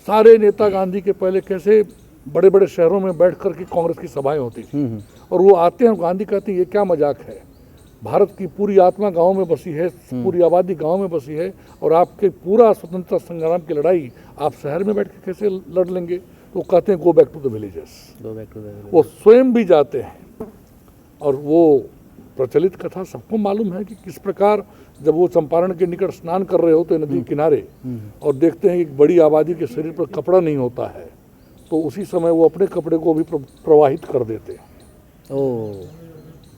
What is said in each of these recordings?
सारे नेता गांधी के पहले कैसे बड़े बड़े शहरों में बैठ कर के कांग्रेस की सभाएं होती थी, और वो आते हैं, गांधी कहते हैं ये क्या मजाक है, भारत की पूरी आत्मा गांव में बसी है, पूरी आबादी गांव में बसी है, और आपके पूरा स्वतंत्रता संग्राम की लड़ाई आप शहर में बैठ के कैसे लड़ लेंगे। तो वो कहते हैं go back to the villages. वो स्वयं भी जाते हैं, और वो प्रचलित कथा सबको मालूम है कि किस प्रकार जब वो चंपारण के निकट स्नान कर रहे होते नदी किनारे और देखते हैं एक बड़ी आबादी के शरीर पर कपड़ा नहीं होता है, तो उसी समय वो अपने कपड़े को भी प्रवाहित कर देते हैं।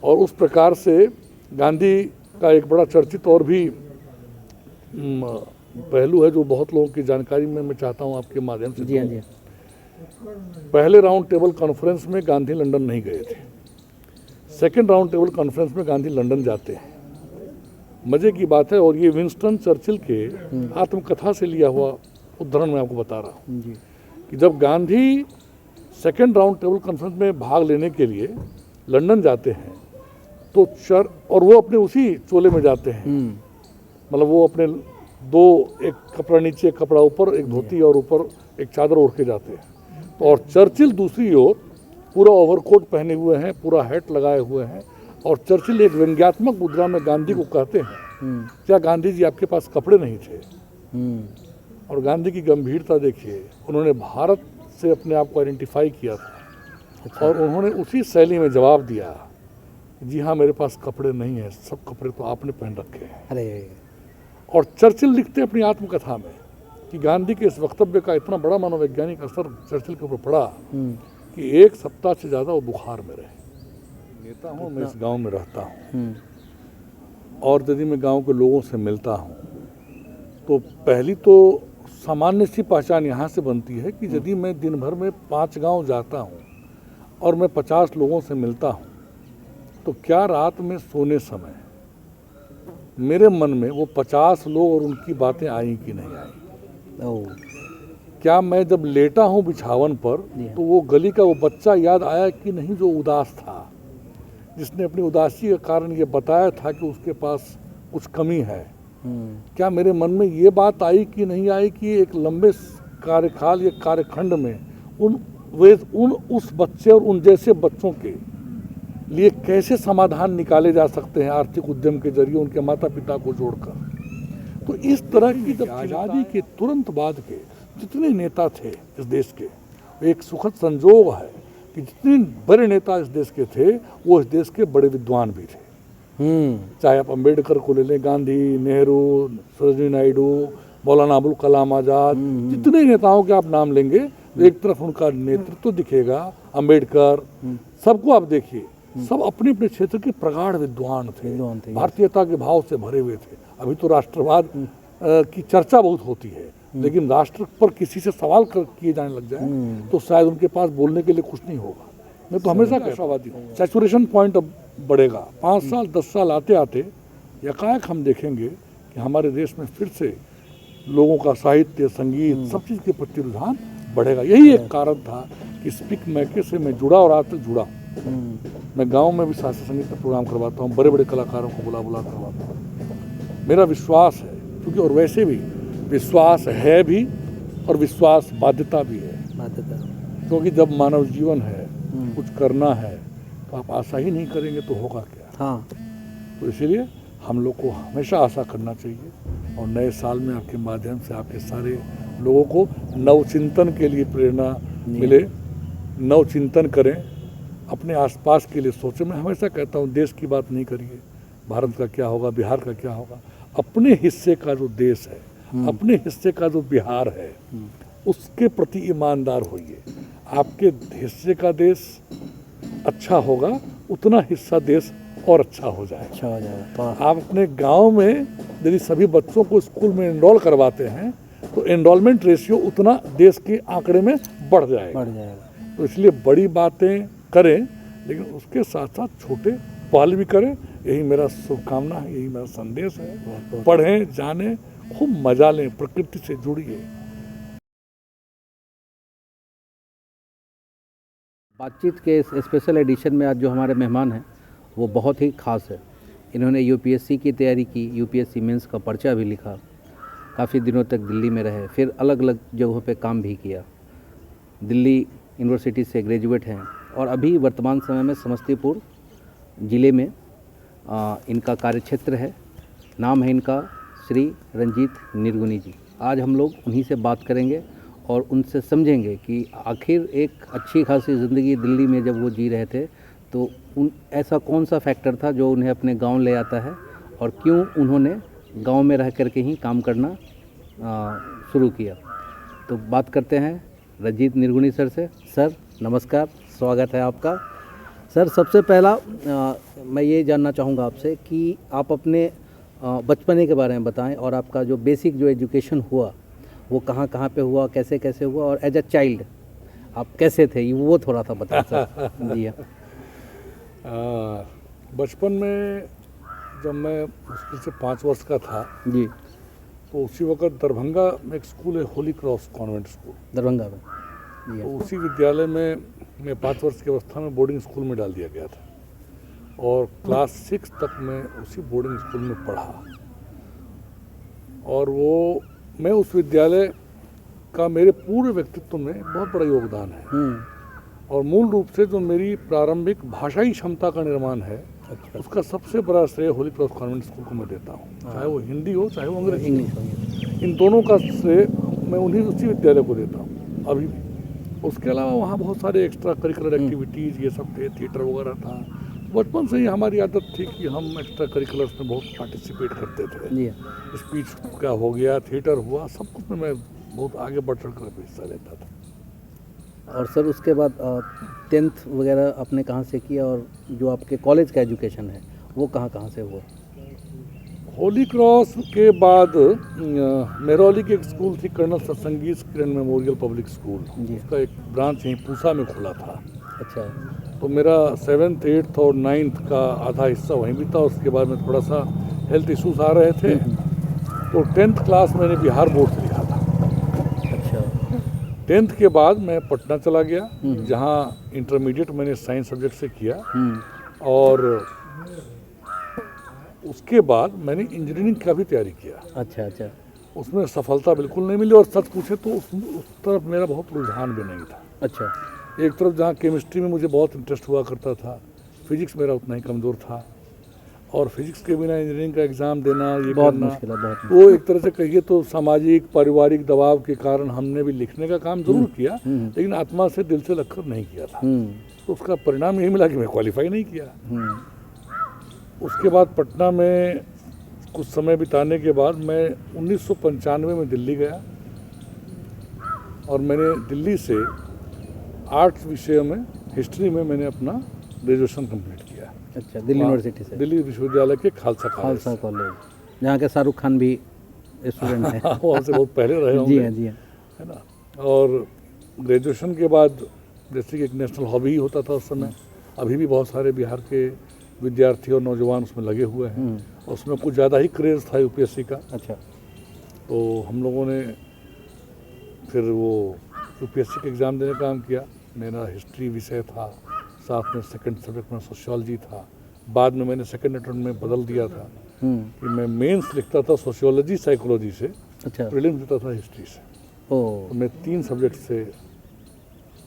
और उस प्रकार से गांधी का एक बड़ा चर्चित और भी पहलू है जो बहुत लोगों की जानकारी में मैं चाहता हूं आपके माध्यम से। जी हाँ जी। पहले राउंड टेबल कॉन्फ्रेंस में गांधी लंदन नहीं गए थे, सेकेंड राउंड टेबल कॉन्फ्रेंस में गांधी लंदन जाते हैं। मजे की बात है, और ये विंस्टन चर्चिल के आत्मकथा से लिया हुआ उदाहरण मैं आपको बता रहा हूँ कि जब Gandhi second round table conference में भाग लेने के लिए लंदन जाते हैं तो और वो अपने उसी चोले में जाते हैं, मतलब वो अपने एक कपड़ा नीचे एक कपड़ा ऊपर, एक धोती और ऊपर एक चादर ओढ़ के जाते हैं। तो और चर्चिल दूसरी ओर पूरा ओवरकोट पहने हुए हैं, पूरा हैट लगाए हुए हैं, और चर्चिल एक व्यंग्यात्मक मुद्रा में गांधी को कहते हैं क्या गांधी जी आपके पास कपड़े नहीं थे। और गांधी की गंभीरता देखिए, उन्होंने भारत से अपने आप को आइडेंटिफाई किया था, और उन्होंने उसी शैली में जवाब दिया जी हाँ मेरे पास कपड़े नहीं हैं, सब कपड़े तो आपने पहन रखे हैं। अरे और चर्चिल लिखते अपनी आत्मकथा में कि गांधी के इस वक्तव्य का इतना बड़ा मनोवैज्ञानिक असर चर्चिल के ऊपर पड़ा कि एक सप्ताह से ज़्यादा वो बुखार में रहे। नेता हूँ, मैं इस गांव में रहता हूँ, और यदि मैं गांव के लोगों से मिलता हूँ तो पहली तो सामान्य सी पहचान यहाँ से बनती है कि यदि मैं दिन भर में 5 गांव जाता हूँ और मैं 50 लोगों से मिलता हूँ, तो क्या रात में सोने समय मेरे मन में वो 50 लोग और उनकी बातें आई कि नहीं आई। क्या मैं जब लेटा हूँ बिछावन पर तो वो गली का वो बच्चा याद आया कि नहीं जो उदास था, जिसने अपनी उदासी के कारण ये बताया था कि उसके पास कुछ कमी है। क्या मेरे मन में ये बात आई कि नहीं आई कि एक लंबे कार्यकाल या कार्यखंड में उस बच्चे और उन जैसे बच्चों के लिए कैसे समाधान निकाले जा सकते हैं आर्थिक उद्यम के जरिए उनके माता पिता को जोड़कर। तो इस तरह की जब आज़ादी के तुरंत बाद के जितने नेता थे इस देश के, एक सुखद संजोग है कि जितने बड़े नेता इस देश के थे वो इस देश के बड़े विद्वान भी थे। चाहे आप अम्बेडकर को ले लें, गांधी, नेहरू, सरोजिनी नायडू, मौलाना अबुल कलाम आज़ाद, जितने नेताओं के आप नाम लेंगे एक तरफ उनका नेतृत्व दिखेगा, अम्बेडकर, सबको आप देखिए, सब अपने अपने क्षेत्र के प्रगाढ़ विद्वान थे, भारतीयता के भाव से भरे हुए थे। अभी तो राष्ट्रवाद की चर्चा बहुत होती है, लेकिन राष्ट्र पर किसी से सवाल किए जाने लग जाए तो शायद उनके पास बोलने के लिए कुछ नहीं होगा। मैं तो हमेशा राष्ट्रवादी हूँ। सैचुरेशन पॉइंट अब बढ़ेगा, 5 साल 10 साल आते आते यकायक हम देखेंगे कि हमारे देश में फिर से लोगों का साहित्य, संगीत, सब चीज़ के प्रति रुझान बढ़ेगा। यही एक कारण था कि स्पीक मैके से मैं जुड़ा और आज तक जुड़ा। मैं गांव में भी शास्त्रीय संगीत का प्रोग्राम करवाता हूँ, बड़े बड़े कलाकारों को बुला करवाता हूँ। मेरा विश्वास है, क्योंकि और वैसे भी विश्वास है भी और विश्वास बाध्यता भी है, क्योंकि जब मानव जीवन है, कुछ करना है, तो आप आशा ही नहीं करेंगे तो होगा क्या। तो इसीलिए हम लोग को हमेशा आशा करना चाहिए, और नए साल में आपके माध्यम से आपके सारे लोगों को नवचिंतन के लिए प्रेरणा मिले, नवचिंतन करें, अपने आसपास के लिए सोचें। मैं हमेशा कहता हूँ देश की बात नहीं करिए, भारत का क्या होगा, बिहार का क्या होगा, अपने हिस्से का जो देश है, अपने हिस्से का जो बिहार है, उसके प्रति ईमानदार होइए। आपके हिस्से का देश अच्छा होगा, उतना हिस्सा देश और अच्छा हो जाएगा। आप अपने गांव में यदि सभी बच्चों को स्कूल में एनरोल करवाते हैं तो एनरोलमेंट रेशियो उतना देश के आंकड़े में बढ़ जाएगा। तो इसलिए बड़ी बातें करें, लेकिन उसके साथ साथ छोटे पहल भी करें। यही मेरा शुभकामना है, यही मेरा संदेश है। पढ़ें, जानें, खूब मजा लें, प्रकृति से जुड़िए। बातचीत के इस स्पेशल एडिशन में आज जो हमारे मेहमान हैं वो बहुत ही ख़ास है। इन्होंने यूपीएससी की तैयारी की, यूपीएससी मेंस का पर्चा भी लिखा, काफ़ी दिनों तक दिल्ली में रहे, फिर अलग अलग जगहों पे काम भी किया। दिल्ली यूनिवर्सिटी से ग्रेजुएट हैं और अभी वर्तमान समय में समस्तीपुर ज़िले में इनका कार्यक्षेत्र है। नाम है इनका श्री रंजीत निर्गुणी जी। आज हम लोग उन्हीं से बात करेंगे और उनसे समझेंगे कि आखिर एक अच्छी खासी ज़िंदगी दिल्ली में जब वो जी रहे थे तो ऐसा कौन सा फैक्टर था जो उन्हें अपने गांव ले आता है और क्यों उन्होंने गांव में रह कर के ही काम करना शुरू किया। तो बात करते हैं रंजीत निर्गुणी सर से। सर नमस्कार, स्वागत है आपका। सर सबसे पहला मैं ये जानना चाहूँगा आपसे कि आप अपने बचपने के बारे में बताएं और आपका जो बेसिक जो एजुकेशन हुआ वो कहाँ कहाँ पे हुआ, कैसे कैसे हुआ और एज अ चाइल्ड आप कैसे थे, वो थोड़ा सा बताएं सर। जी बचपन में जब मैं मुश्किल से 5 वर्ष का था जी, तो उसी वक्त दरभंगा में एक स्कूल है, Holi cross convent school, Darbhanga में। जी तो उसी विद्यालय में मैं 5 वर्ष की अवस्था में बोर्डिंग स्कूल में डाल दिया गया था और क्लास 6 तक मैं उसी बोर्डिंग स्कूल में पढ़ा। और वो मैं उस विद्यालय का मेरे पूरे व्यक्तित्व में बहुत बड़ा योगदान है। और मूल रूप से जो मेरी प्रारंभिक भाषाई क्षमता का निर्माण है, अच्छा, उसका सबसे बड़ा श्रेय होली क्रॉस कॉन्वेंट स्कूल को मैं देता हूँ। चाहे वो हिंदी हो चाहे वो अंग्रेजी, इंग्लिश। इन दोनों का श्रेय मैं उसी विद्यालय को देता हूँ अभी भी। उसके अलावा वहाँ बहुत सारे एक्स्ट्रा करिकुलर एक्टिविटीज़ ये सब थे, थिएटर वगैरह था। बचपन से ही हमारी आदत थी कि हम एक्स्ट्रा करिकुलर्स में बहुत पार्टिसिपेट करते थे। जी स्पीच का हो गया, थिएटर हुआ, सब कुछ में मैं बहुत आगे बढ़ चढ़ कर हिस्सा लेता था। और सर उसके बाद 10th वगैरह आपने कहाँ से किया और जो आपके कॉलेज का एजुकेशन है वो कहाँ कहाँ से हुआ? होली क्रॉस के बाद मेरौली की एक स्कूल थी, कर्नल सत्संगीत किरण मेमोरियल पब्लिक स्कूल, उसका एक ब्रांच यहीं पूसा में खुला था। अच्छा, तो मेरा 7th 8th और 9th का आधा हिस्सा वहीं भी था। उसके बाद में थोड़ा सा हेल्थ इश्यूज आ रहे थे, तो 10th क्लास मैंने बिहार बोर्ड से लिखा था। अच्छा, 10th के बाद मैं पटना चला गया, जहाँ इंटरमीडिएट मैंने साइंस सब्जेक्ट से किया। और उसके बाद मैंने इंजीनियरिंग का भी तैयारी किया। अच्छा अच्छा, उसमें सफलता बिल्कुल नहीं मिली और सच पूछे तो उस तरफ मेरा बहुत रुझान भी नहीं था। अच्छा, एक तरफ जहाँ केमिस्ट्री में मुझे बहुत इंटरेस्ट हुआ करता था, फिजिक्स मेरा उतना ही कमज़ोर था। और फिजिक्स के बिना इंजीनियरिंग का एग्ज़ाम देना ये बहुत करना, मुश्किल है, बहुत वो एक तरह से कहिए तो सामाजिक पारिवारिक दबाव के कारण हमने भी लिखने का काम जरूर किया, लेकिन आत्मा से दिल से लगकर नहीं किया था। तो उसका परिणाम यही मिला कि मैं क्वालिफाई नहीं किया। उसके बाद पटना में कुछ समय बिताने के बाद मैं 1995 में दिल्ली गया और मैंने दिल्ली से आर्ट्स विषय में, हिस्ट्री में मैंने अपना ग्रेजुएशन कंप्लीट किया। अच्छा, दिल्ली यूनिवर्सिटी से, दिल्ली विश्वविद्यालय के खालसा कॉलेज, जहाँ के शाहरुख खान भी स्टूडेंट हैं। वहाँ से बहुत पहले रहे होंगे। जी हाँ, जी हाँ, है ना। और ग्रेजुएशन के बाद जैसे कि एक नेशनल हॉबी ही होता था उस समय, अभी भी बहुत सारे बिहार के विद्यार्थी और नौजवान उसमें लगे हुए हैं। उसमें कुछ ज़्यादा ही क्रेज़ था यूपीएससी का। अच्छा, तो हम लोगों ने फिर वो यूपीएससी के एग्ज़ाम देने का काम किया। मेरा हिस्ट्री विषय था, साथ में सेकंड सब्जेक्ट में सोशियोलॉजी था। बाद में मैंने सेकंड अटेम्प्ट में बदल दिया था कि मैं मेंस लिखता था सोशियोलॉजी साइकोलॉजी से, अच्छा, प्रीलिम्स देता था हिस्ट्री से। ओ, तो मैं 3 सब्जेक्ट से,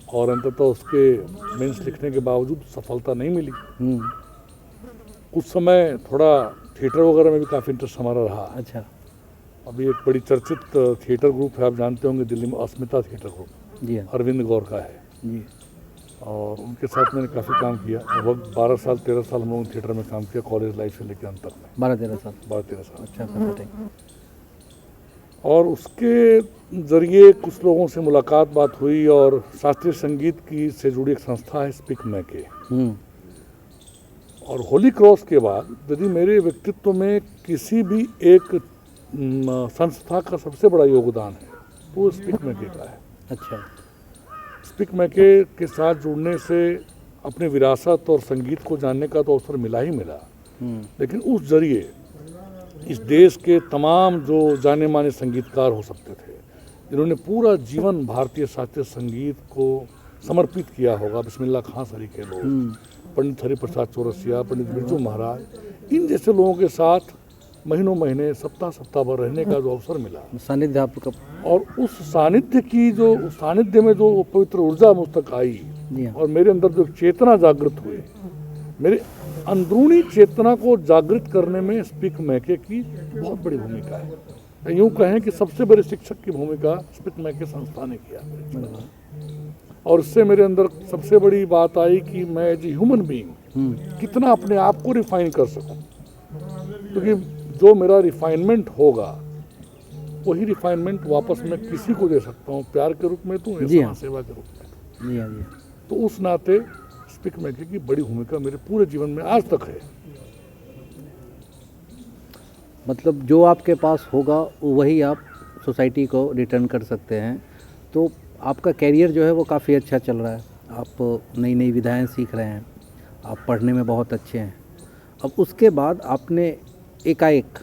और अंततः उसके मेंस लिखने के बावजूद सफलता नहीं मिली। कुछ समय थोड़ा थिएटर वगैरह में भी काफ़ी इंटरेस्ट हमारा रहा। अच्छा, अभी एक बड़ी चर्चित थिएटर ग्रुप है, आप जानते होंगे दिल्ली में, अस्मिता थिएटर ग्रुप, जी हाँ, अरविंद गौर का है जी, और उनके साथ मैंने काफ़ी काम किया। लगभग 12 साल 13 साल हम लोगों ने थिएटर में काम किया, कॉलेज लाइफ से लेकर अंत तक में 12-13 साल। 12-13 साल। अच्छा खासा टाइम। और उसके ज़रिए कुछ लोगों से मुलाकात बात हुई और शास्त्रीय संगीत की से जुड़ी एक संस्था है स्पीक मैके। और होली क्रॉस के बाद यदि मेरे व्यक्तित्व में किसी भी एक संस्था का सबसे बड़ा योगदान है तो वो स्पीक मैके का है। अच्छा, स्पीक मैके के साथ जुड़ने से अपने विरासत और संगीत को जानने का तो अवसर मिला ही मिला, लेकिन उस जरिए इस देश के तमाम जो जाने माने संगीतकार हो सकते थे, जिन्होंने पूरा जीवन भारतीय शास्त्रीय संगीत को समर्पित किया होगा, बिस्मिल्लाह खां सरी के लोग, पंडित हरिप्रसाद चौरसिया, पंडित बिरजू महाराज, इन जैसे लोगों के साथ महीनों महीने सप्ताह सप्ताह भर रहने का जो अवसर मिला, सानिध्य आपका। और उस सानिध्य में जो पवित्र ऊर्जा मुझ तक आई जी हाँ। और मेरे अंदर जो चेतना जागृत हुई, मेरे अंदरूनी चेतना को जागृत करने में स्पीक मैके की बहुत बड़ी भूमिका है। यूँ कहें कि सबसे बड़े शिक्षक की भूमिका स्पीक मैके संस्था ने किया, और इससे मेरे अंदर सबसे बड़ी बात आई कि मैं एज ए ह्यूमन बीइंग कितना अपने आप को रिफाइन कर सकूं, क्योंकि जो मेरा रिफाइनमेंट होगा वही रिफाइनमेंट वापस मैं किसी को दे सकता हूँ, प्यार के रूप में दूँ या सेवा के रूप में। जी हाँ जी। तो उस नाते स्पीक मैके की बड़ी भूमिका मेरे पूरे जीवन में आज तक है। मतलब जो आपके पास होगा वही आप सोसाइटी को रिटर्न कर सकते हैं। तो आपका कैरियर जो है वो काफ़ी अच्छा चल रहा है, आप नई नई विधाएं सीख रहे हैं, आप पढ़ने में बहुत अच्छे हैं। अब उसके बाद आपने एकाएक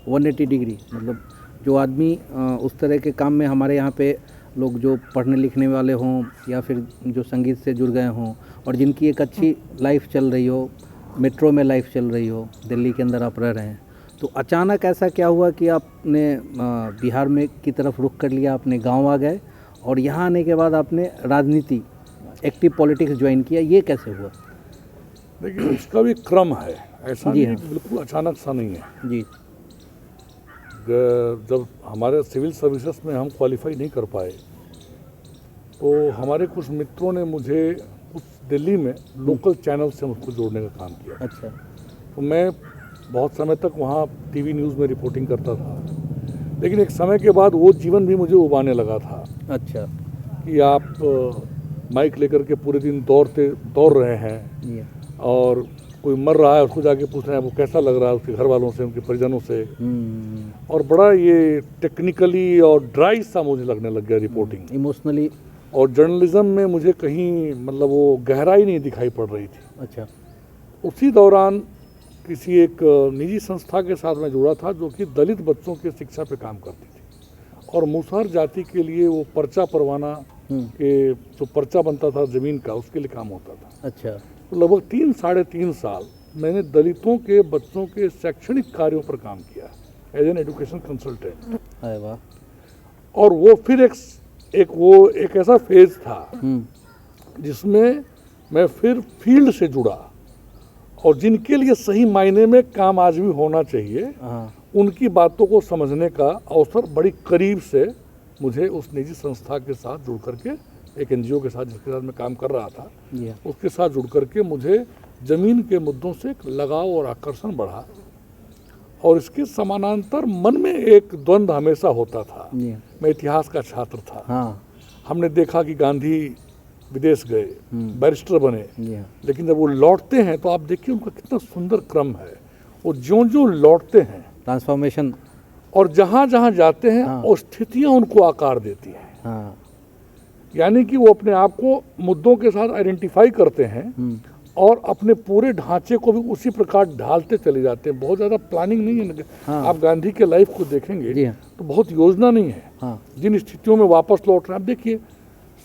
180 डिग्री, मतलब जो आदमी उस तरह के काम में हमारे यहाँ पे लोग जो पढ़ने लिखने वाले हों या फिर जो संगीत से जुड़ गए हों और जिनकी एक अच्छी लाइफ चल रही हो, मेट्रो में लाइफ चल रही हो, दिल्ली के अंदर आप रह रहे हैं, तो अचानक ऐसा क्या हुआ कि आपने बिहार में की तरफ रुख कर लिया, अपने गांव आ गए और यहाँ आने के बाद आपने राजनीति, एक्टिव पॉलिटिक्स ज्वाइन किया, ये कैसे हुआ? देखिए, इसका भी क्रम है, ऐसा जी नहीं हाँ। कि बिल्कुल अचानक सा नहीं है। जी। जब हमारे सिविल सर्विसेज में हम क्वालिफाई नहीं कर पाए तो हमारे कुछ मित्रों ने मुझे उस दिल्ली में लोकल चैनल से मुझको जोड़ने का काम किया। अच्छा। तो मैं बहुत समय तक वहाँ टीवी न्यूज़ में रिपोर्टिंग करता था, लेकिन एक समय के बाद वो जीवन भी मुझे उबाने लगा था। अच्छा। कि आप माइक लेकर के पूरे दिन दौड़ रहे हैं और कोई मर रहा है उसको जाके पूछ रहे हैं वो कैसा लग रहा है, उसके घर वालों से, उनके परिजनों से, और बड़ा ये टेक्निकली और ड्राई सा मुझे लगने लग गया रिपोर्टिंग, इमोशनली। और जर्नलिज्म में मुझे कहीं मतलब वो गहराई नहीं दिखाई पड़ रही थी। अच्छा। उसी दौरान किसी एक निजी संस्था के साथ मैं जुड़ा था जो कि दलित बच्चों की शिक्षा पे काम करती थी, और मुसहर जाति के लिए वो पर्चा परवाना के जो पर्चा बनता था ज़मीन का, उसके लिए काम होता था। अच्छा। तो लगभग 3-3.5 साल मैंने दलितों के बच्चों के शैक्षणिक कार्यों पर काम किया एज एन एजुकेशन कंसल्टेंट। अरे वाह। और वो फिर एक ऐसा फेज था जिसमें मैं फिर फील्ड से जुड़ा, और जिनके लिए सही मायने में काम आज भी होना चाहिए, उनकी बातों को समझने का अवसर बड़ी करीब से मुझे उस निजी संस्था के साथ जुड़ करके, एक एनजीओ के साथ जिसके साथ मैं काम कर रहा था, उसके साथ जुड़ करके मुझे ज़मीन के मुद्दों से एक लगाव और आकर्षण बढ़ा। और इसके समानांतर मन में एक द्वंद्व हमेशा होता था। मैं इतिहास का छात्र था। हमने देखा कि गांधी विदेश गए, बैरिस्टर बने, लेकिन जब वो लौटते हैं तो आप देखिए उनका कितना सुंदर क्रम है। वो ज्यों-ज्यों लौटते हैं, ट्रांसफॉर्मेशन, और जहाँ जहाँ जाते हैं वो स्थितियाँ उनको आकार देती हैं। यानी कि वो अपने आप को मुद्दों के साथ आइडेंटिफाई करते हैं और अपने पूरे ढांचे को भी उसी प्रकार ढालते चले जाते हैं। बहुत ज़्यादा प्लानिंग नहीं है। आप गांधी के लाइफ को देखेंगे तो बहुत योजना नहीं है। जिन स्थितियों में वापस लौट रहे हैं, आप देखिए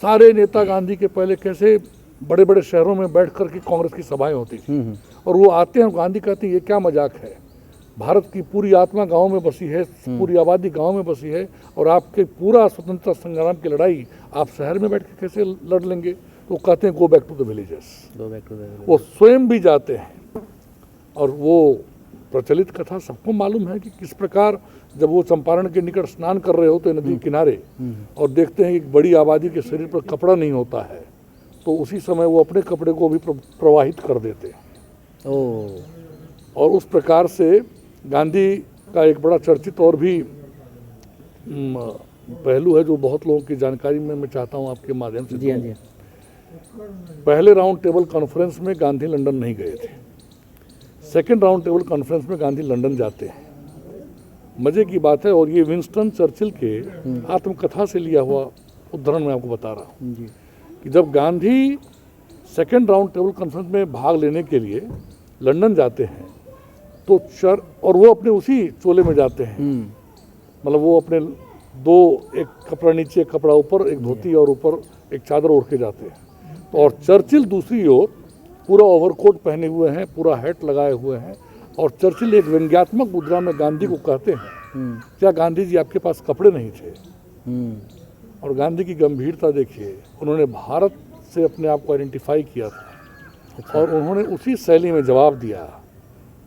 सारे नेता गांधी के पहले कैसे बड़े बड़े शहरों में बैठ कर के कांग्रेस की सभाएं होती थी, और वो आते हैं, गांधी कहते हैं ये क्या मजाक है, भारत की पूरी आत्मा गांव में बसी है, पूरी आबादी गांव में बसी है, और आपके पूरा स्वतंत्रता संग्राम की लड़ाई आप शहर में बैठ के कैसे लड़ लेंगे। तो कहते हैं go back to the villages. वो स्वयं भी जाते हैं, और वो प्रचलित कथा सबको मालूम है कि किस प्रकार जब वो चंपारण के निकट स्नान कर रहे होते नदी किनारे और देखते हैं कि बड़ी आबादी के शरीर पर कपड़ा नहीं होता है, तो उसी समय वो अपने कपड़े को भी प्रवाहित कर देते हैं। और उस प्रकार से गांधी का एक बड़ा चर्चित और भी पहलू है जो बहुत लोगों की जानकारी में मैं चाहता हूँ आपके माध्यम से। जी। पहले राउंड टेबल कॉन्फ्रेंस में गांधी लंदन नहीं गए थे। सेकेंड राउंड टेबल कॉन्फ्रेंस में गांधी लंदन जाते हैं। मजे की बात है, और ये विंस्टन चर्चिल के आत्मकथा से लिया हुआ उदाहरण मैं आपको बता रहा हूँ कि जब Gandhi second round table conference में भाग लेने के लिए लंदन जाते हैं तो और वो अपने उसी चोले में जाते हैं, मतलब वो अपने एक कपड़ा नीचे, एक कपड़ा ऊपर, एक धोती और ऊपर एक चादर ओढ़ के जाते हैं। तो और चर्चिल दूसरी ओर पूरा ओवरकोट पहने हुए हैं, पूरा हैट लगाए हुए हैं, और चर्चिल एक व्यंग्यात्मक मुद्रा में गांधी को कहते हैं, क्या गांधी जी आपके पास कपड़े नहीं थे? और गांधी की गंभीरता देखिए, उन्होंने भारत से अपने आप को आइडेंटिफाई किया था। अच्छा। और उन्होंने उसी शैली में जवाब दिया,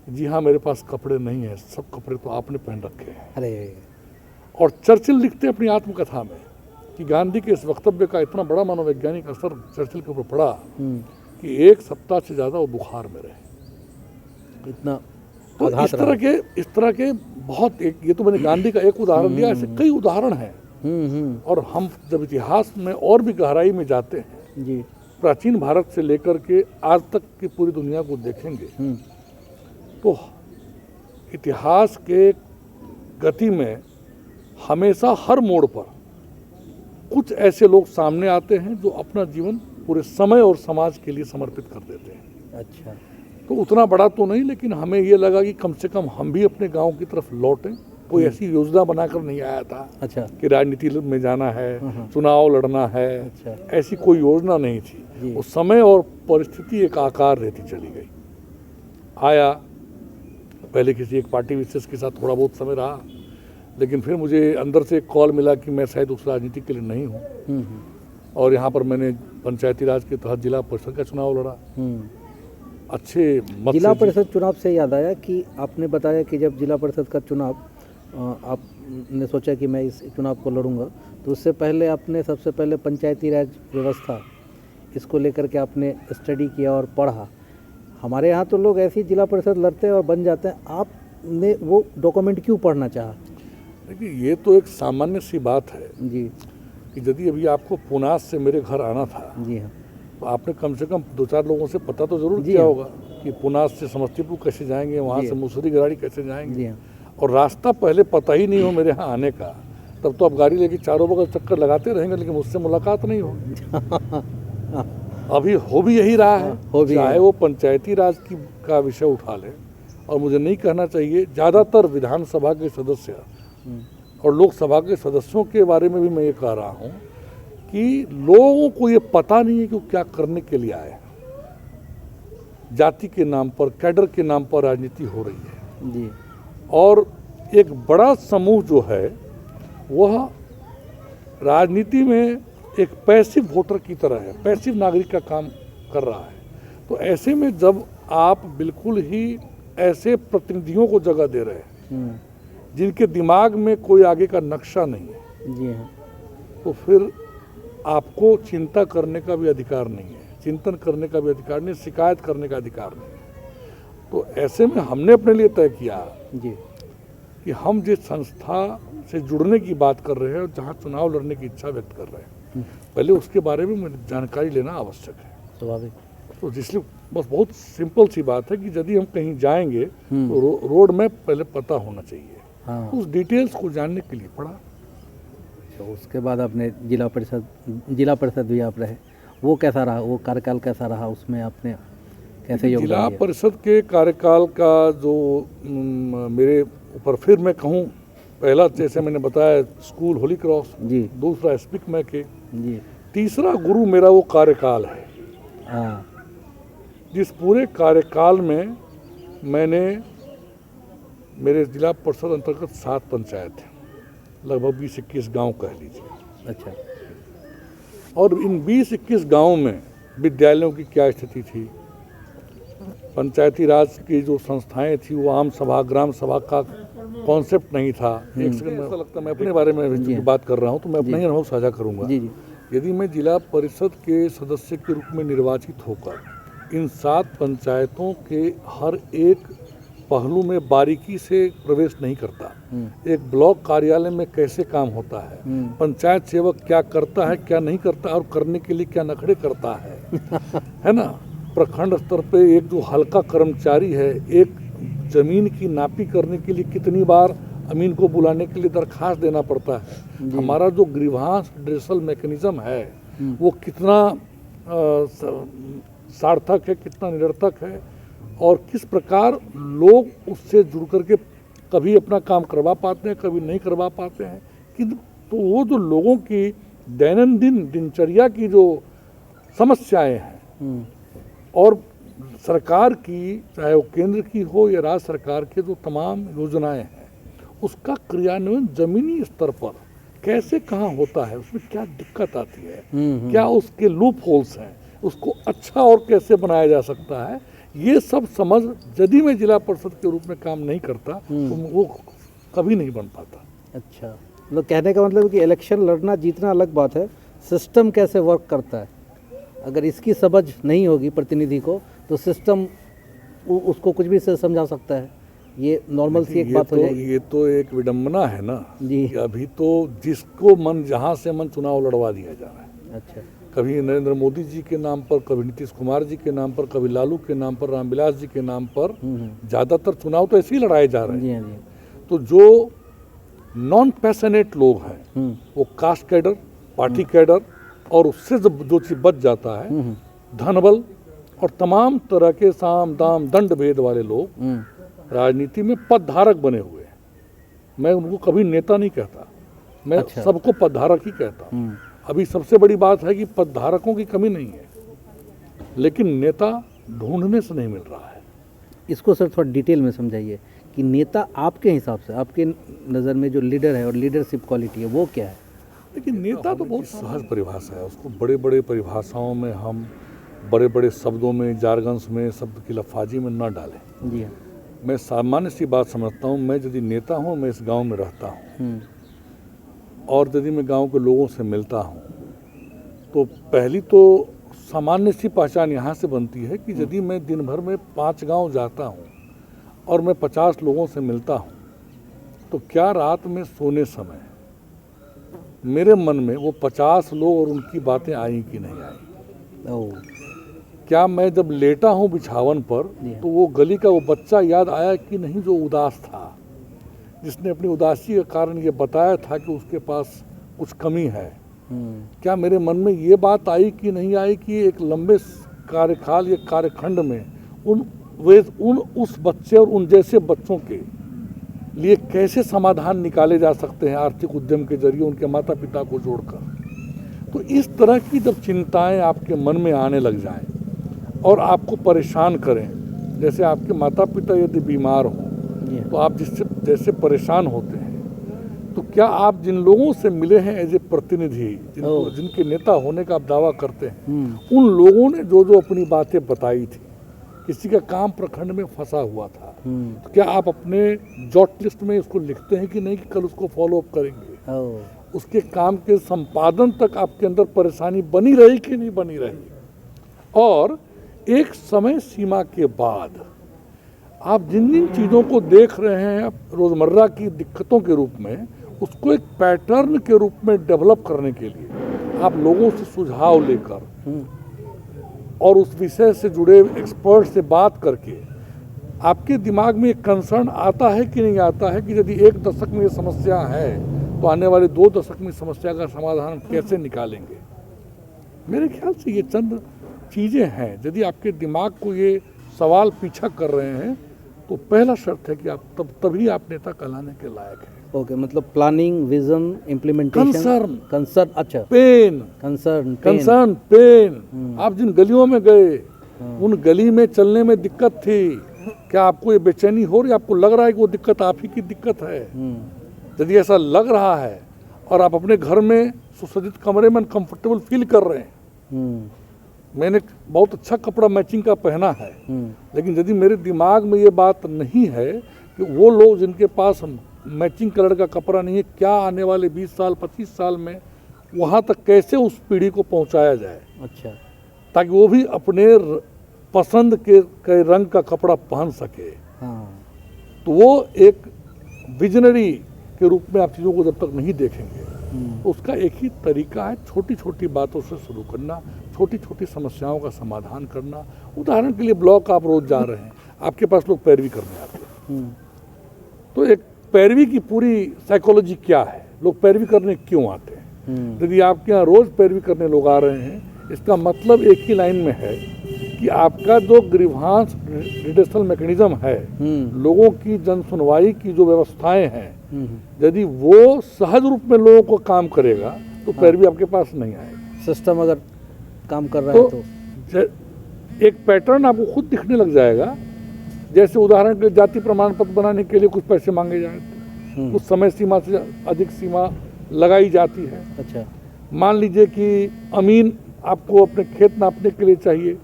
जी हाँ मेरे पास कपड़े नहीं हैं, सब कपड़े तो आपने पहन रखे हैं। अरे और चर्चिल लिखते हैं अपनी आत्मकथा में कि गांधी के इस वक्तव्य का इतना बड़ा मनोवैज्ञानिक असर चर्चिल के ऊपर पड़ा कि 1 सप्ताह से ज़्यादा वो बुखार में रहे। इतना तो आघात रहा। इस तरह के बहुत, एक ये तो मैंने गांधी का एक उदाहरण दिया, ऐसे कई उदाहरण हैं। और हम जब इतिहास में और भी गहराई में जाते हैं, जी प्राचीन भारत से लेकर के आज तक की पूरी दुनिया को देखेंगे, तो इतिहास के गति में हमेशा हर मोड़ पर कुछ ऐसे लोग सामने आते हैं जो अपना जीवन पूरे समय और समाज के लिए समर्पित कर देते हैं। अच्छा। तो उतना बड़ा तो नहीं, लेकिन हमें ये लगा कि कम से कम हम भी अपने गांव की तरफ लौटें। कोई ऐसी योजना बनाकर नहीं आया था अच्छा। कि राजनीति में जाना है, चुनाव लड़ना है, अच्छा। ऐसी कोई योजना नहीं थी। उस समय और परिस्थिति एक आकार रहती चली गई। आया, पहले किसी एक पार्टी विशेष के साथ थोड़ा बहुत समय रहा, लेकिन फिर मुझे अंदर से एक कॉल मिला कि मैं शायद उस राजनीति के लिए नहीं हूँ। और यहाँ पर मैंने पंचायती राज के तहत जिला परिषद का चुनाव लड़ा, अच्छे मत जिला से परिषद चुनाव से याद आया कि आपने बताया कि जब जिला परिषद का चुनाव आपने सोचा कि मैं इस चुनाव को लड़ूंगा, तो उससे पहले आपने सबसे पहले पंचायती राज व्यवस्था इसको लेकर के आपने स्टडी किया और पढ़ा। हमारे यहाँ तो लोग ऐसी जिला परिषद लड़ते हैं और बन जाते हैं, आपने वो डॉक्यूमेंट क्यों पढ़ना चाहा? देखिए, ये तो एक सामान्य सी बात है जी कि यदि अभी आपको पुनास से मेरे घर आना था, जी हाँ, तो आपने कम से कम 2-4 लोगों से पता तो जरूर जी किया हाँ। होगा कि पुनास से समस्तीपुर कैसे जाएंगे, वहाँ जी से हाँ। मुसरी गाड़ी कैसे जाएंगे। जी हाँ। और रास्ता पहले पता ही नहीं हो मेरे यहाँ आने का, तब तो आप गाड़ी लेके चारों बगल चक्कर लगाते रहेंगे, लेकिन मुझसे मुलाकात नहीं होगी। अभी हो भी यही रहा है, हो भी चाहे है। वो पंचायती राज का विषय उठा ले, और मुझे नहीं कहना चाहिए, ज़्यादातर विधानसभा के सदस्य और लोकसभा के सदस्यों के बारे में भी मैं ये कह रहा हूँ कि लोगों को ये पता नहीं है कि वो क्या करने के लिए आए। जाति के नाम पर, कैडर के नाम पर राजनीति हो रही है। जी और एक बड़ा समूह जो है वह राजनीति में एक पैसिव वोटर की तरह है, पैसिव नागरिक का काम कर रहा है। तो ऐसे में जब आप बिल्कुल ही ऐसे प्रतिनिधियों को जगह दे रहे हैं जिनके दिमाग में कोई आगे का नक्शा नहीं है, जी हाँ, तो फिर आपको चिंता करने का भी अधिकार नहीं है, चिंतन करने का भी अधिकार नहीं, शिकायत करने का अधिकार नहीं है। तो ऐसे में हमने अपने लिए तय किया जी कि हम जिस संस्था से जुड़ने की बात कर रहे हैं और जहाँ चुनाव लड़ने की इच्छा व्यक्त कर रहे हैं, पहले उसके बारे में जानकारी लेना आवश्यक है। स्वाभाविक। तो इसलिए बस बहुत सिंपल सी बात है कि यदि हम कहीं जाएंगे तो रोड मैप पहले पता होना चाहिए। हाँ। उस डिटेल्स को जानने के लिए पढ़ा। तो उसके बाद आपने जिला परिषद भी आप रहे, वो कैसा रहा, वो कार्यकाल कैसा रहा, उसमें आपने कैसे योगदान जिला दिया? परिषद के कार्यकाल का जो मेरे ऊपर, फिर मैं कहूँ, पहला जैसे मैंने बताया स्कूल होली क्रॉस, जी दूसरा स्पीक मैं के, जी तीसरा गुरु मेरा वो कार्यकाल है हाँ जिस पूरे कार्यकाल में मैंने, मेरे जिला परिषद अंतर्गत 7 पंचायत हैं, लगभग 20-21 गांव कह लीजिए। अच्छा और इन 20-21 गांवों में विद्यालयों की क्या स्थिति थी, पंचायती राज की जो संस्थाएं थी वो आम सभा, ग्राम सभा का कॉन्सेप्ट नहीं था। एक सेकंड, ऐसा लगता है मैं अपने बारे में चूंकि बात कर रहा हूँ तो मैं अपना ही अनुभव साझा करूँगा। जी जी यदि मैं जिला परिषद के सदस्य के रूप में निर्वाचित होकर इन 7 पंचायतों के हर एक पहलू में बारीकी से प्रवेश नहीं करता, एक ब्लॉक कार्यालय में कैसे काम होता है, पंचायत सेवक क्या करता है क्या नहीं करता और करने के लिए क्या नखड़े करता है ना, प्रखंड स्तर पे एक जो हल्का कर्मचारी है, एक जमीन की नापी करने के लिए कितनी बार अमीन को बुलाने के लिए दरखास्त देना पड़ता है, हमारा जो ग्रीवांस ड्रेसल मैकेनिज्म है वो कितना सार्थक है, कितना निरर्थक है, और किस प्रकार लोग उससे जुड़ करके कभी अपना काम करवा पाते हैं, कभी नहीं करवा पाते हैं। कि तो वो जो लोगों की दैनंदिन दिनचर्या की जो समस्याएं हैं और सरकार की, चाहे वो केंद्र की हो या राज्य सरकार की, जो तमाम योजनाएं हैं उसका क्रियान्वयन जमीनी स्तर पर कैसे कहाँ होता है, उसमें क्या दिक्कत आती है, क्या उसके लूप होल्स हैं, उसको अच्छा और कैसे बनाया जा सकता है, ये सब समझ यदि मैं जिला परिषद के रूप में काम नहीं करता तो वो कभी नहीं बन पाता। अच्छा, मतलब कहने का मतलब कि इलेक्शन लड़ना जीतना अलग बात है, सिस्टम कैसे वर्क करता है, अगर इसकी समझ नहीं होगी प्रतिनिधि को तो सिस्टम उसको कुछ भी से समझा सकता है, ये नॉर्मल सी एक बात हो जाएगी। ये तो एक विडंबना है ना जी। कि अभी तो जिसको मन जहाँ से मन चुनाव लड़वा दिया जा रहा है। अच्छा, कभी नरेंद्र मोदी जी के नाम पर, कभी नीतीश कुमार जी के नाम पर, कभी लालू के नाम पर, रामविलास जी के नाम पर, ज़्यादातर चुनाव तो ऐसे ही लड़ाए जा रहे जी हैं। हाँ जी। तो जो नॉन पैशनेट लोग हैं वो कास्ट कैडर, पार्टी कैडर और उससे जो चीज बच जाता है धनबल और तमाम तरह के साम दाम दंड भेद वाले लोग राजनीति में पदधारक बने हुए हैं। मैं उनको कभी नेता नहीं कहता, मैं अच्छा। सबको पदधारक ही कहता हूँ। अभी सबसे बड़ी बात है कि पदधारकों की कमी नहीं है, लेकिन नेता ढूंढने से नहीं मिल रहा है। इसको सर थोड़ा डिटेल में समझाइए कि नेता आपके हिसाब से, आपके नज़र में जो लीडर है और लीडरशिप क्वालिटी है वो क्या है? लेकिन नेता तो बहुत सहज परिभाषा है, उसको बड़े बड़े परिभाषाओं में हम बड़े बड़े शब्दों में, जारगन्स में, शब्द की लफाजी में न डालें। जी हाँ। मैं सामान्य सी बात समझता हूँ, मैं यदि नेता हूँ, मैं इस गांव में रहता हूँ और यदि मैं गांव के लोगों से मिलता हूँ तो पहली तो सामान्य सी पहचान यहाँ से बनती है कि यदि मैं दिन भर में 5 गांव जाता हूँ और मैं 50 लोगों से मिलता हूँ तो क्या रात में सोने समय मेरे मन में वो 50 लोग और उनकी बातें आई कि नहीं आई? ओह, क्या मैं जब लेटा हूँ बिछावन पर तो वो गली का वो बच्चा याद आया कि नहीं जो उदास था, जिसने अपनी उदासी का कारण ये बताया था कि उसके पास कुछ कमी है? क्या मेरे मन में ये बात आई कि नहीं आई कि एक लंबे कार्यकाल या कार्यखंड में उस बच्चे और उन जैसे बच्चों के लिए कैसे समाधान निकाले जा सकते हैं आर्थिक उद्यम के जरिए उनके माता पिता को जोड़कर? तो इस तरह की जब चिंताएं आपके मन में आने लग जाएं और आपको परेशान करें, जैसे आपके माता पिता यदि बीमार हों तो आप जैसे परेशान होते हैं, तो क्या आप जिन लोगों से मिले हैं एज ए प्रतिनिधि, जिनके नेता होने का आप दावा करते हैं, उन लोगों ने जो जो अपनी बातें बताई थी, किसी का काम प्रखंड में फंसा हुआ था, तो क्या आप अपने जॉट लिस्ट में इसको लिखते हैं कि नहीं कि कल उसको फॉलो अप करेंगे? उसके काम के संपादन तक आपके अंदर परेशानी बनी रही कि नहीं बनी रही? और एक समय सीमा के बाद आप जिन जिन चीज़ों को देख रहे हैं रोज़मर्रा की दिक्कतों के रूप में, उसको एक पैटर्न के रूप में डेवलप करने के लिए आप लोगों से सुझाव लेकर और उस विषय से जुड़े एक्सपर्ट से बात करके आपके दिमाग में एक कंसर्न आता है कि नहीं आता है कि यदि 1 दशक में ये समस्या है तो आने वाले 2 दशक में समस्या का समाधान कैसे निकालेंगे? मेरे ख्याल से ये चंद चीज़ें हैं। यदि आपके दिमाग को ये सवाल पीछा कर रहे हैं तो पहला शर्त है कि आप तभी आप नेता कहलाने के लायक हैं। ओके, मतलब प्लानिंग, विजन, इम्प्लीमेंटेशन, कंसर्न, अच्छा, कंसर्न, पेन। आप जिन गलियों में गए उन गली में चलने में दिक्कत थी, क्या आपको ये बेचैनी हो रही है? आपको लग रहा है कि वो दिक्कत आप ही की दिक्कत है? यदि ऐसा लग रहा है और आप अपने घर में सुसज्जित कमरे में कंफर्टेबल फील कर रहे हैं, मैंने बहुत अच्छा कपड़ा मैचिंग का पहना है, लेकिन यदि मेरे दिमाग में ये बात नहीं है कि वो लोग जिनके पास मैचिंग कलर का कपड़ा नहीं है, क्या आने वाले 20 साल 25 साल में वहाँ तक कैसे उस पीढ़ी को पहुँचाया जाए, अच्छा, ताकि वो भी अपने पसंद के रंग का कपड़ा पहन सके। तो वो एक विजनरी के रूप में आप चीज़ों को जब तक नहीं देखेंगे तो उसका एक ही तरीका है, छोटी छोटी बातों से शुरू करना, छोटी छोटी समस्याओं का समाधान करना। उदाहरण के लिए ब्लॉक आप रोज जा रहे हैं, आपके पास लोग पैरवी करने आते हैं, तो एक पैरवी की पूरी साइकोलॉजी क्या है, लोग पैरवी करने क्यों आते हैं? यदि आपके यहाँ रोज पैरवी करने लोग आ रहे हैं, इसका मतलब एक ही लाइन में है कि आपका जो ग्रीवांस रिडक्शन मैकेनिज्म है, लोगों की जन सुनवाई की जो व्यवस्थाएं हैं, यदि वो सहज रूप में लोगों को काम करेगा तो पैरवी आपके पास नहीं आएगा। सिस्टम अगर काम कर रहा है तो एक पैटर्न आपको खुद दिखने लग जाएगा। जैसे उदाहरण के लिए जाति प्रमाण पत्र बनाने के लिए कुछ पैसे मांगे जाए, कुछ समय सीमा से अधिक सीमा लगाई जाती है। अच्छा। मान लीजिए कि अमीन आपको अपने खेत नापने के लिए चाहिए,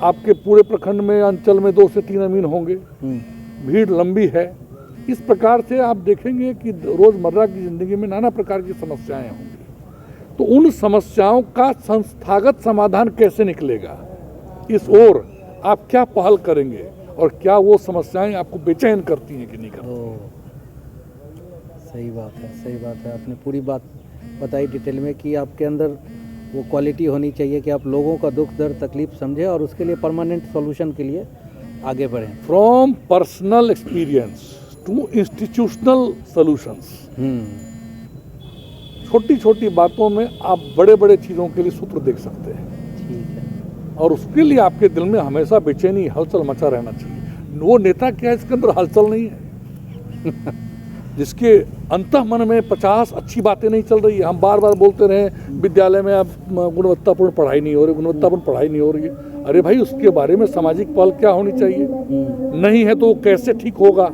आपके पूरे प्रखंड में अंचल में 2 से 3 अमीन होंगे, भीड़ लंबी है। इस प्रकार से आप देखेंगे कि रोजमर्रा की जिंदगी में नाना प्रकार की समस्याएं होंगी। तो उन समस्याओं का संस्थागत समाधान कैसे निकलेगा, इस ओर आप क्या पहल करेंगे और क्या वो समस्याएं आपको बेचैन करती हैं कि नहीं करती। सही बात है, सही बात है। आपने पूरी बात बताई डिटेल में कि आपके अंदर वो क्वालिटी होनी चाहिए कि आप लोगों का दुख दर्द तकलीफ समझें और उसके लिए परमानेंट सॉल्यूशन के लिए आगे बढ़ें। From personal experience to institutional solutions. छोटी छोटी बातों में आप बड़े बड़े चीज़ों के लिए सूत्र देख सकते हैं। ठीक है। और उसके लिए आपके दिल में हमेशा बेचैनी हलचल मचा रहना चाहिए। वो नेता क्या है इसके अंदर हलचल नहीं है जिसके अंतः मन में 50 अच्छी बातें नहीं चल रही है। हम बार बार बोलते रहे विद्यालय में अब गुणवत्तापूर्ण पढ़ाई नहीं हो रही, गुणवत्तापूर्ण पढ़ाई नहीं हो रही है। अरे भाई, उसके बारे में सामाजिक पहल क्या होनी चाहिए, नहीं है तो वो कैसे ठीक होगा।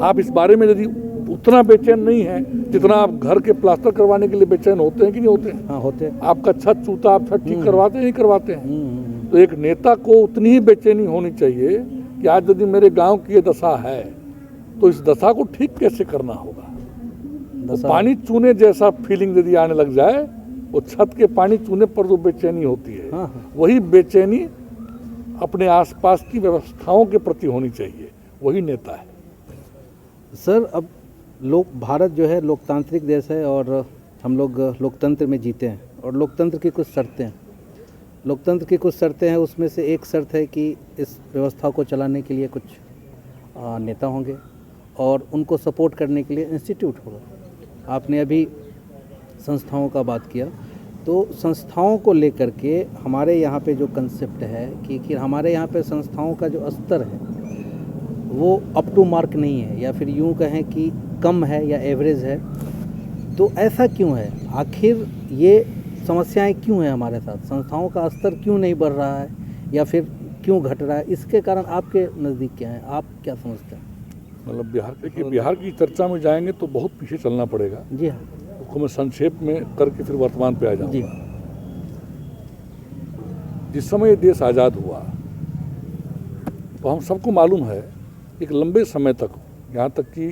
आप इस बारे में यदि उतना बेचैन नहीं है जितना आप घर के प्लास्टर करवाने के लिए बेचैन होते हैं कि नहीं होते हैं? हाँ, होते हैं। आपका छत चूता आप छत ठीक करवाते हैं नहीं करवाते हैं? तो एक नेता को उतनी ही बेचैनी होनी चाहिए कि आज यदि मेरे गांव की ये दशा है तो इस दशा को ठीक कैसे करना होगा। तो पानी चूने जैसा फीलिंग यदि आने लग जाए, वो छत के पानी चूने पर जो बेचैनी होती है, हाँ। वही बेचैनी अपने आसपास की व्यवस्थाओं के प्रति होनी चाहिए। वही नेता है। सर, अब भारत जो है लोकतांत्रिक देश है और हम लोग लोकतंत्र में जीते हैं और लोकतंत्र की कुछ शर्तें हैं। लोकतंत्र की कुछ शर्तें हैं, उसमें से एक शर्त है कि इस व्यवस्था को चलाने के लिए कुछ नेता होंगे और उनको सपोर्ट करने के लिए इंस्टीट्यूट होगा। आपने अभी संस्थाओं का बात किया, तो संस्थाओं को लेकर के हमारे यहाँ पे जो कंसेप्ट है कि हमारे यहाँ पे संस्थाओं का जो स्तर है वो अप टू मार्क नहीं है, या फिर यूँ कहें कि कम है या एवरेज है। तो ऐसा क्यों है? आखिर ये समस्याएं क्यों हैं हमारे साथ? संस्थाओं का स्तर क्यों नहीं बढ़ रहा है या फिर क्यों घट रहा है? इसके कारण आपके नज़दीक क्या है, आप क्या समझते हैं? मतलब बिहार की चर्चा में जाएंगे तो बहुत पीछे चलना पड़ेगा। जी हाँ। उसको मैं संक्षेप में करके फिर वर्तमान पे आ जाऊँ। जी। जिस समय ये देश आज़ाद हुआ तो हम सबको मालूम है एक लंबे समय तक, यहाँ तक कि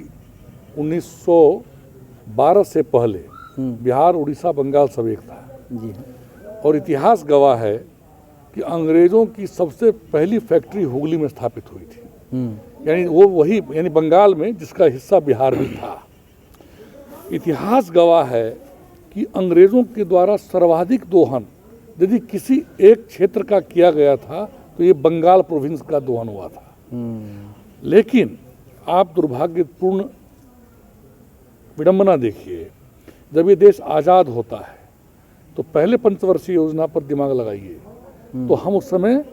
1912 से पहले बिहार, उड़ीसा, बंगाल सब एक था। जी। और इतिहास गवाह है कि अंग्रेज़ों की सबसे पहली फैक्ट्री हुगली में स्थापित हुई थी। यानी बंगाल में, जिसका हिस्सा बिहार भी था। इतिहास गवाह है कि अंग्रेज़ों के द्वारा सर्वाधिक दोहन यदि किसी एक क्षेत्र का किया गया था तो ये बंगाल प्रोविंस का दोहन हुआ था। लेकिन आप दुर्भाग्यपूर्ण विडंबना देखिए, जब ये देश आज़ाद होता है तो पहले पंचवर्षीय योजना पर दिमाग लगाइए तो हम उस समय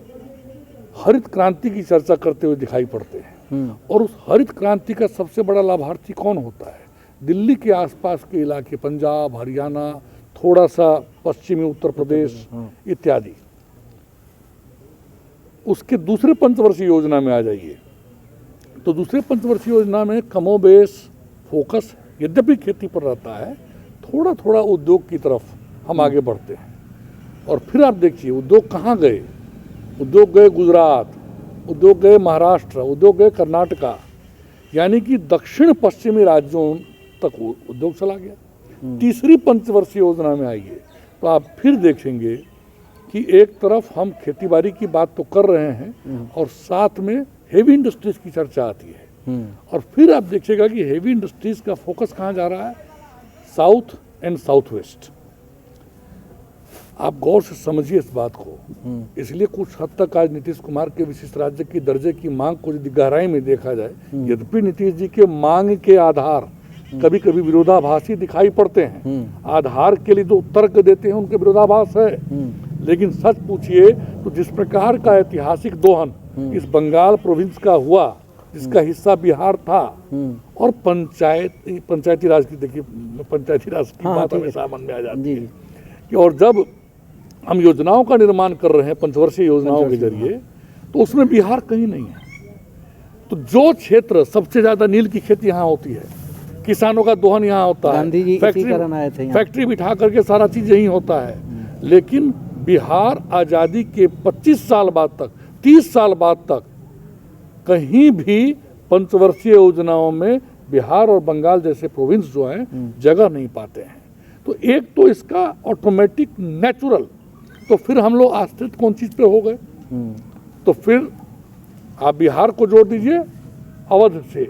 हरित क्रांति की चर्चा करते हुए दिखाई पड़ते हैं। और उस हरित क्रांति का सबसे बड़ा लाभार्थी कौन होता है? दिल्ली के आसपास के इलाके, पंजाब, हरियाणा, थोड़ा सा पश्चिमी उत्तर प्रदेश इत्यादि। उसके दूसरे पंचवर्षीय योजना में आ जाइए तो दूसरे पंचवर्षीय योजना में कमोबेश फोकस यद्यपि खेती पर रहता है, थोड़ा थोड़ा उद्योग की तरफ हम आगे बढ़ते हैं। और फिर आप देखिए उद्योग कहाँ गए? उद्योग गए गुजरात, उद्योग गए महाराष्ट्र, उद्योग गए कर्नाटका, यानी कि दक्षिण पश्चिमी राज्यों तक उद्योग चला गया। तीसरी पंचवर्षीय योजना में आइए तो आप फिर देखेंगे कि एक तरफ हम खेतीबाड़ी की बात तो कर रहे हैं और साथ में हेवी इंडस्ट्रीज की चर्चा आती है। और फिर आप देखिएगा कि हेवी इंडस्ट्रीज का फोकस कहाँ जा रहा है? South and south west. आप गौर से समझिए इस बात को। इसलिए कुछ हद तक आज नीतीश कुमार के विशिष्ट राज्य की दर्जे की मांग को यदि गहराई में देखा जाए, यद्यपि नीतीश जी के मांग के आधार कभी कभी विरोधाभासी दिखाई पड़ते हैं, आधार के लिए जो तर्क देते हैं उनके विरोधाभास है, लेकिन सच पूछिए तो जिस प्रकार का ऐतिहासिक दोहन इस बंगाल प्रोविंस का हुआ, जिसका हिस्सा बिहार था, और पंचायती राज की, देखिए पंचायती राज की बात हमेशा मन में आ जाती है कि और जब हम योजनाओं का निर्माण कर रहे हैं पंचवर्षीय योजनाओं के जरिए, तो उसमें बिहार कहीं नहीं है। तो जो क्षेत्र सबसे ज़्यादा नील की खेती यहाँ होती है, किसानों का दोहन यहाँ होता है, गांधी जी इसी कारण आए थे यहाँ। फैक्ट्री बिठा करके सारा चीज़ यहीं होता है। लेकिन बिहार आज़ादी के 25 साल बाद तक, 30 साल बाद तक कहीं भी पंचवर्षीय योजनाओं में बिहार और बंगाल जैसे प्रोविंस जो हैं जगह नहीं पाते हैं। तो एक तो इसका ऑटोमेटिक नेचुरल, तो फिर हम लोग आश्रित कौन चीज़ पे हो गए? तो फिर आप बिहार को जोड़ दीजिए अवध से,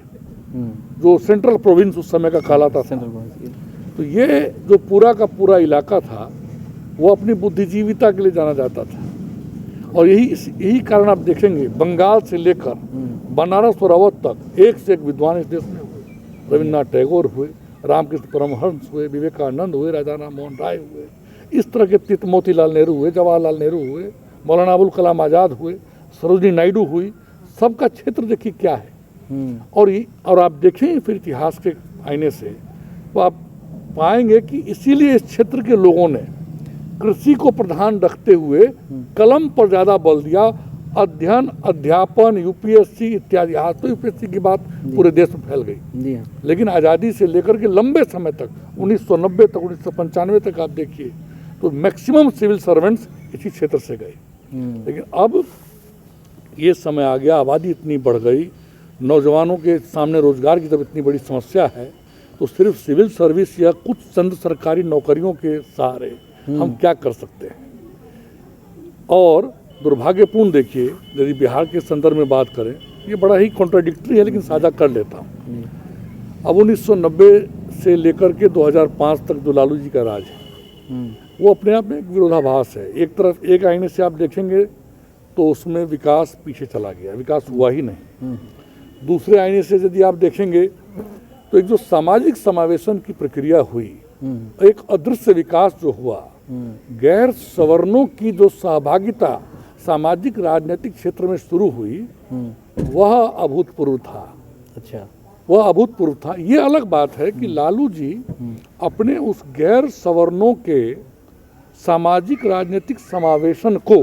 जो सेंट्रल प्रोविंस उस समय का कहलाता था। तो ये जो पूरा का पूरा इलाका था वो अपनी बुद्धिजीविता के लिए जाना जाता था। और यही कारण आप देखेंगे बंगाल से लेकर बनारस और अवध तक एक से एक विद्वान इस देश में हुए। रविन्द्रनाथ टैगोर हुए, रामकृष्ण परमहंस हुए, विवेकानंद हुए, राजा राम मोहन राय हुए, इस तरह के मोतीलाल नेहरू हुए, जवाहरलाल नेहरू हुए, मौलाना अबुल कलाम आज़ाद हुए, सरोजिनी नायडू हुई। सबका क्षेत्र देखिए क्या है। और आप देखें फिर इतिहास के आईने से तो आप पाएंगे कि इसीलिए इस क्षेत्र के लोगों ने कृषि को प्रधान रखते हुए कलम पर ज़्यादा बल दिया। अध्ययन, अध्यापन, यूपीएससी इत्यादि, आज तो यूपीएससी की बात पूरे देश में फैल गई। लेकिन आज़ादी से लेकर के लंबे समय तक 1990 तक 1995 तक आप देखिए तो मैक्सिमम सिविल सर्वेंट्स इसी क्षेत्र से गए। लेकिन अब ये समय आ गया, आबादी इतनी बढ़ गई, नौजवानों के सामने रोजगार की जब इतनी बड़ी समस्या है, तो सिर्फ सिविल सर्विस या कुछ चंद सरकारी नौकरियों के सहारे हम क्या कर सकते हैं। और दुर्भाग्यपूर्ण देखिए, यदि बिहार के संदर्भ में बात करें, ये बड़ा ही कॉन्ट्राडिक्टरी है लेकिन साझा कर लेता हूँ। अब 1990 से लेकर के 2005 तक जो लालू जी का राज है वो अपने आप में एक विरोधाभास है। एक तरफ एक आईने से आप देखेंगे तो उसमें विकास पीछे चला गया, विकास हुआ ही नहीं। दूसरे आईने से यदि आप देखेंगे तो एक जो सामाजिक समावेशन की प्रक्रिया हुई, एक अदृश्य विकास जो हुआ, गैर सवर्णों की जो सहभागिता सामाजिक राजनीतिक क्षेत्र में शुरू हुई, वह अभूतपूर्व था। अच्छा, वह अभूतपूर्व था। ये अलग बात है कि लालू जी अपने उस गैर सवर्णों के सामाजिक राजनीतिक समावेशन को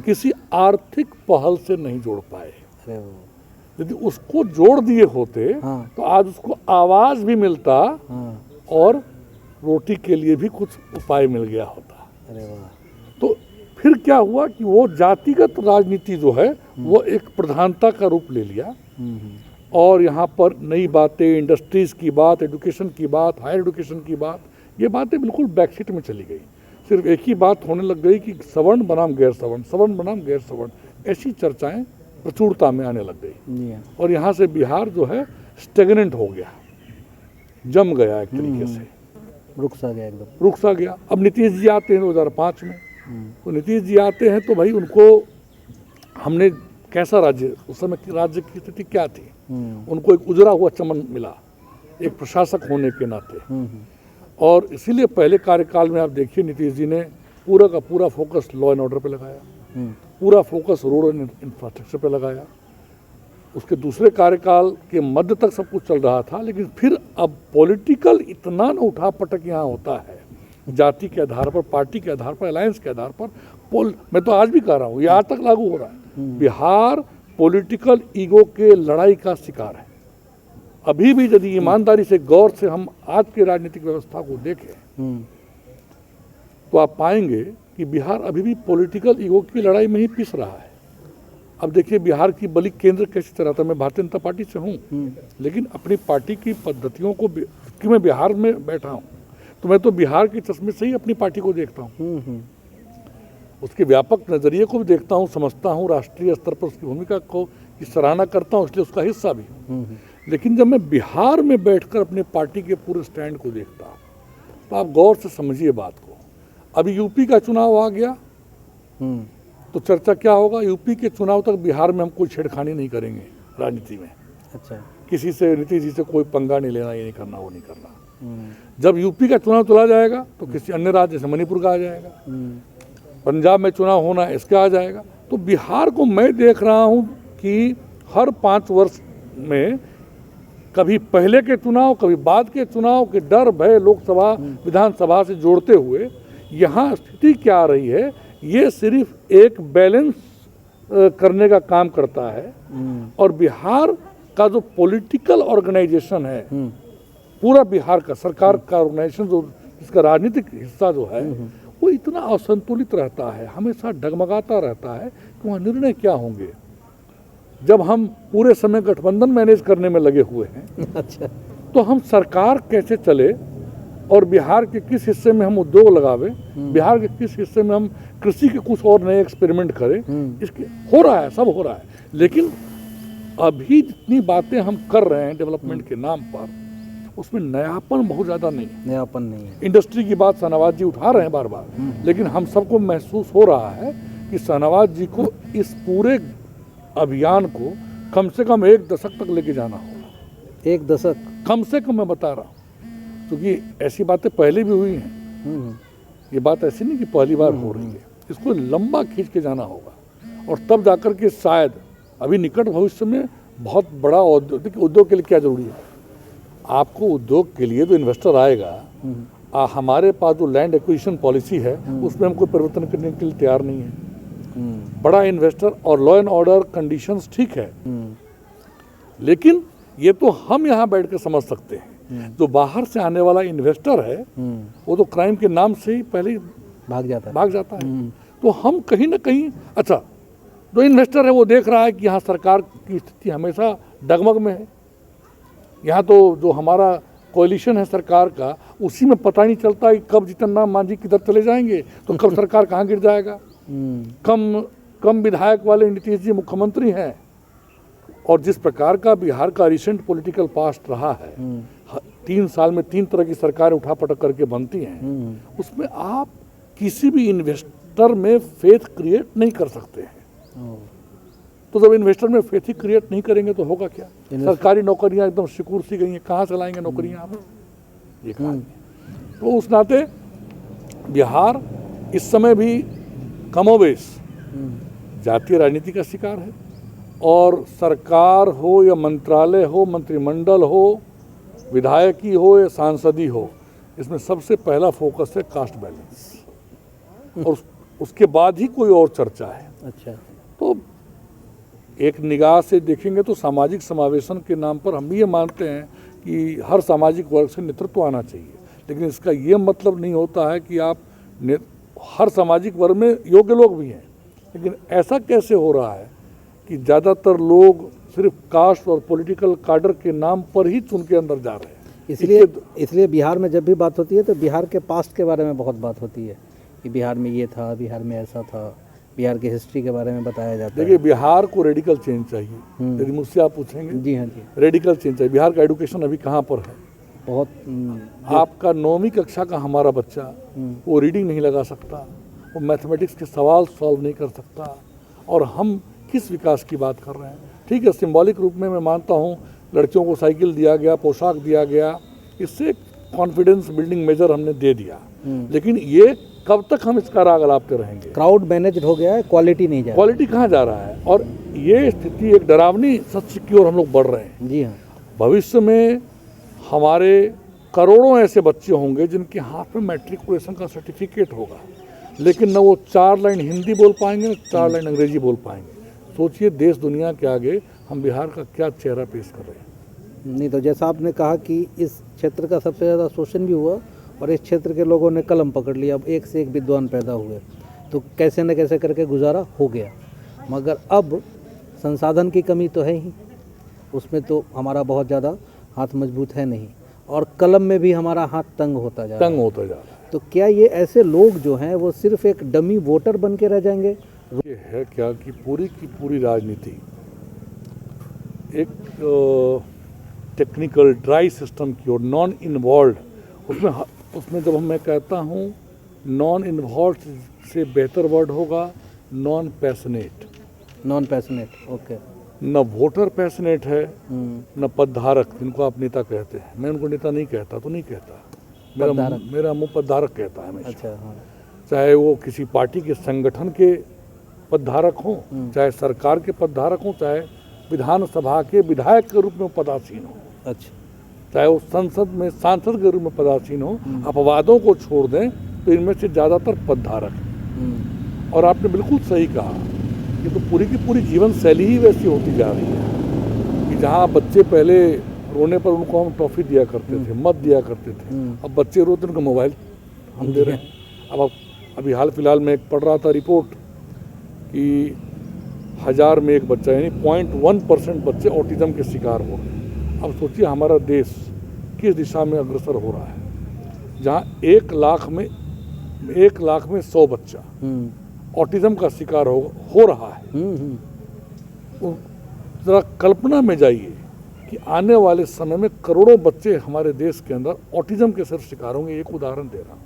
किसी आर्थिक पहल से नहीं जोड़ पाए। यदि उसको जोड़ दिए होते तो आज उसको आवाज भी मिलता और रोटी के लिए भी कुछ उपाय मिल गया होता। तो फिर क्या हुआ कि वो जातिगत राजनीति जो है वो एक प्रधानता का रूप ले लिया और यहाँ पर नई बातें, इंडस्ट्रीज की बात, एजुकेशन की बात, हायर एजुकेशन की बात, ये बातें बिल्कुल बैकसीट में चली गई। सिर्फ एक ही बात होने लग गई कि सवर्ण बनाम गैर सवर्ण, सवर्ण बनाम गैर सवर्ण, ऐसी चर्चाएं प्रचुरता में आने लग गई। और यहाँ से बिहार जो है स्टेगनेंट हो गया, जम गया, एक तरीके से रुक सा गया, एकदम रुक सा गया। अब नीतीश जी आते हैं 2005 में, तो नीतीश जी आते हैं तो भाई उनको हमने कैसा राज्य, उस समय की राज्य की स्थिति क्या थी, उनको एक उजरा हुआ चमन मिला एक प्रशासक होने के नाते। और इसीलिए पहले कार्यकाल में आप देखिए नीतीश जी ने पूरा का पूरा फोकस लॉ एंड ऑर्डर पे लगाया, पूरा फोकस रोड एंड इंफ्रास्ट्रक्चर पे लगाया। उसके दूसरे कार्यकाल के मध्य तक सब कुछ चल रहा था, लेकिन फिर अब पॉलिटिकल इतना न उठा पटक यहाँ होता है, जाति के आधार पर, पार्टी के आधार पर, अलायंस के आधार पर। मैं तो आज भी कह रहा हूँ, ये आज तक लागू हो रहा है। बिहार पॉलिटिकल ईगो के लड़ाई का शिकार है। अभी भी यदि ईमानदारी से गौर से हम आज की राजनीतिक व्यवस्था को देखें तो आप पाएंगे कि बिहार अभी भी पॉलिटिकल ईगो की लड़ाई में ही पिस रहा है। अब देखिए बिहार की बलि केंद्र कैसे चलाता है। मैं भारतीय जनता पार्टी से हूँ, लेकिन अपनी पार्टी की पद्धतियों को, कि मैं बिहार में बैठा हूँ तो मैं तो बिहार के चश्मे से ही अपनी पार्टी को देखता हूँ, उसके व्यापक नज़रिए को भी देखता हूँ, समझता हूँ, राष्ट्रीय स्तर पर उसकी भूमिका को की सराहना करता हूँ, इसलिए उसका हिस्सा भी हूँ। लेकिन जब मैं बिहार में बैठकर अपने पार्टी के पूरे स्टैंड को देखता हूँ तो आप गौर से समझिए बात को। अभी यूपी का चुनाव आ गया तो चर्चा क्या होगा, यूपी के चुनाव तक बिहार में हम कोई छेड़खानी नहीं करेंगे राजनीति में। अच्छा, किसी से, नीतीश जी से कोई पंगा नहीं लेना, ये नहीं करना, वो नहीं करना। जब यूपी का चुनाव चला जाएगा तो किसी अन्य राज्य जैसे मणिपुर का आ जाएगा, पंजाब में चुनाव होना है इसका आ जाएगा। तो बिहार को मैं देख रहा हूँ कि हर 5 वर्ष में कभी पहले के चुनाव, कभी बाद के चुनाव के डर भय लोकसभा विधानसभा से जोड़ते हुए यहाँ स्थिति क्या आ रही है, ये सिर्फ एक बैलेंस करने का काम करता है। और बिहार का जो पॉलिटिकल ऑर्गेनाइजेशन है, पूरा बिहार का सरकार का ऑर्गेनाइजेशन, जो इसका राजनीतिक हिस्सा जो है, वो इतना असंतुलित रहता है, हमेशा डगमगाता रहता है कि वहाँ निर्णय क्या होंगे। जब हम पूरे समय गठबंधन मैनेज करने में लगे हुए हैं, अच्छा, तो हम सरकार कैसे चले और बिहार के किस हिस्से में हम उद्योग लगावे, बिहार के किस हिस्से में हम कृषि के कुछ और नए एक्सपेरिमेंट करें, इसके हो रहा है, सब हो रहा है। लेकिन अभी जितनी बातें हम कर रहे हैं डेवलपमेंट के नाम पर, उसमें नयापन बहुत ज़्यादा नहीं है। नयापन नहीं है। इंडस्ट्री की बात शाहनवाज जी उठा रहे हैं बार बार, लेकिन हम सबको महसूस हो रहा है कि शाहनवाज जी को इस पूरे अभियान को कम से कम 1 दशक तक लेके जाना होगा। 1 दशक कम से कम मैं बता रहा हूँ, क्योंकि ऐसी बातें पहले भी हुई हैं। ये बात ऐसी नहीं कि पहली बार हो रही है, इसको लंबा खींच के जाना होगा। और तब जाकर के शायद अभी निकट भविष्य में बहुत बड़ा उद्योग के लिए क्या जरूरी है, आपको उद्योग के लिए तो इन्वेस्टर आएगा। हमारे पास जो लैंड एक्विजिशन पॉलिसी है, उसमें हम कोई परिवर्तन करने के लिए तैयार नहीं है। बड़ा इन्वेस्टर और लॉ एंड ऑर्डर कंडीशंस ठीक है, लेकिन ये तो हम यहाँ बैठ के समझ सकते हैं। जो बाहर से आने वाला इन्वेस्टर है, वो तो क्राइम के नाम से ही पहले भाग जाता है। तो हम कहीं ना कहीं, अच्छा, जो इन्वेस्टर है वो देख रहा है कि यहाँ सरकार की स्थिति हमेशा डगमग में है। यहाँ तो जो हमारा कोalition है सरकार का, उसी में पता नहीं चलता कि कब जीतन राम मांझी किधर चले जाएंगे, तो कब सरकार कहाँ गिर जाएगा। कम विधायक वाले नीतीश जी मुख्यमंत्री हैं, और जिस प्रकार का बिहार का रिसेंट पॉलिटिकल पास्ट रहा है, 3 साल में 3 तरह की सरकारें उठा पटक करके बनती हैं, उसमें आप किसी भी इन्वेस्टर में फेथ क्रिएट नहीं कर सकते हैं। तो जब इन्वेस्टर में फेथ ही क्रिएट नहीं करेंगे तो होगा क्या। सरकारी नौकरियां एकदम सिकुड़ सी गई हैं, कहाँ से लाएंगे नौकरियां आप, ये कहा। तो उस नाते बिहार इस समय भी कमोबेश जातीय राजनीति का शिकार है, और सरकार हो या मंत्रालय हो, मंत्रिमंडल हो, विधायकी हो या सांसदी हो, इसमें सबसे पहला फोकस है कास्ट बैलेंस, और उसके बाद ही कोई और चर्चा है। अच्छा, तो एक निगाह से देखेंगे तो सामाजिक समावेशन के नाम पर हम भी ये मानते हैं कि हर सामाजिक वर्ग से नेतृत्व आना चाहिए, लेकिन इसका ये मतलब नहीं होता है कि आप हर सामाजिक वर्ग में योग्य लोग भी हैं। लेकिन ऐसा कैसे हो रहा है कि ज़्यादातर लोग सिर्फ कास्ट और पॉलिटिकल कार्डर के नाम पर ही चुन के अंदर जा रहे हैं। इसलिए बिहार में जब भी बात होती है तो बिहार के पास्ट के बारे में बहुत बात होती है कि बिहार में ये था, बिहार में ऐसा था, बिहार की हिस्ट्री के बारे में बताया जाता है। देखिए, बिहार को रेडिकल चेंज चाहिए। यदि मुझसे आप पूछेंगे, जी हाँ जी, रेडिकल चेंज चाहिए। बिहार का एडुकेशन अभी कहाँ पर है? बहुत आपका 9वीं कक्षा का हमारा बच्चा वो रीडिंग नहीं लगा सकता, वो मैथमेटिक्स के सवाल सॉल्व नहीं कर सकता, और हम किस विकास की बात कर रहे हैं। ठीक है, सिंबॉलिक रूप में मैं मानता हूँ, लड़कियों को साइकिल दिया गया, पोशाक दिया गया, इससे कॉन्फिडेंस बिल्डिंग मेजर हमने दे दिया, लेकिन ये कब तक हम इसका राग अलापते रहेंगे? क्राउड मैनेज हो गया है, क्वालिटी नहीं जा रहा। क्वालिटी कहाँ जा रहा है? और ये स्थिति एक डरावनी सच की ओर हम लोग बढ़ रहे हैं। जी हाँ, भविष्य में हमारे करोड़ों ऐसे बच्चे होंगे जिनके हाथ में मैट्रिकुलेशन का सर्टिफिकेट होगा, लेकिन न वो 4 लाइन हिंदी बोल पाएंगे, न 4 लाइन अंग्रेजी बोल पाएंगे। सोचिए, देश दुनिया के आगे हम बिहार का क्या चेहरा पेश कर रहे हैं। नहीं तो जैसा आपने कहा कि इस क्षेत्र का सबसे ज़्यादा शोषण भी हुआ, और इस क्षेत्र के लोगों ने कलम पकड़ लिया, अब एक से एक विद्वान पैदा हुए, तो कैसे न कैसे करके गुजारा हो गया। मगर अब संसाधन की कमी तो है ही, उसमें तो हमारा बहुत ज़्यादा हाथ मजबूत है नहीं, और कलम में भी हमारा हाथ तंग होता जा रहा है। तो क्या ये ऐसे लोग जो हैं वो सिर्फ एक डमी वोटर बन के रह जाएंगे? ये है क्या कि पूरी की पूरी राजनीति एक टेक्निकल ड्राई सिस्टम की और नॉन इन्वॉल्व, उसमें जब मैं कहता हूँ नॉन इन्वॉल्व से बेहतर वर्ड होगा नॉन पैशनेट। ओके। न वोटर पैशनेट है, न पदधारक, जिनको आप नेता कहते हैं। मैं उनको नेता नहीं कहता, तो नहीं कहता, मेरा मुंह पदधारक कहता है हमेशा। अच्छा, हाँ। चाहे वो किसी पार्टी के संगठन के पदधारक हों, चाहे सरकार के पदधारक हों, चाहे विधानसभा के विधायक के रूप में पदासीन हो, अच्छा, चाहे वो संसद में सांसद के रूप में पदासीन हो, अपवादों को छोड़ दें तो इनमें से ज़्यादातर पदधारक। और आपने बिल्कुल सही कहा, ये तो पूरी की पूरी जीवन शैली ही वैसी होती जा रही है कि जहाँ बच्चे पहले रोने पर उनको हम टॉफ़ी दिया करते थे, मत दिया करते थे, अब बच्चे रोते उनको मोबाइल हम दे रहे हैं। अब अभी हाल फिलहाल में एक पढ़ रहा था रिपोर्ट कि 1000 में एक बच्चा यानी 0.1% बच्चे ऑटिज्म के शिकार हो रहे हैं। अब सोचिए हमारा देश किस दिशा में अग्रसर हो रहा है, जहाँ 1 लाख में 100 बच्चा ऑटिज्म का शिकार हो रहा है। तो ज़रा कल्पना में जाइए कि आने वाले समय में करोड़ों बच्चे हमारे देश के अंदर ऑटिज्म के सिर्फ शिकार होंगे। एक उदाहरण दे रहा हूँ।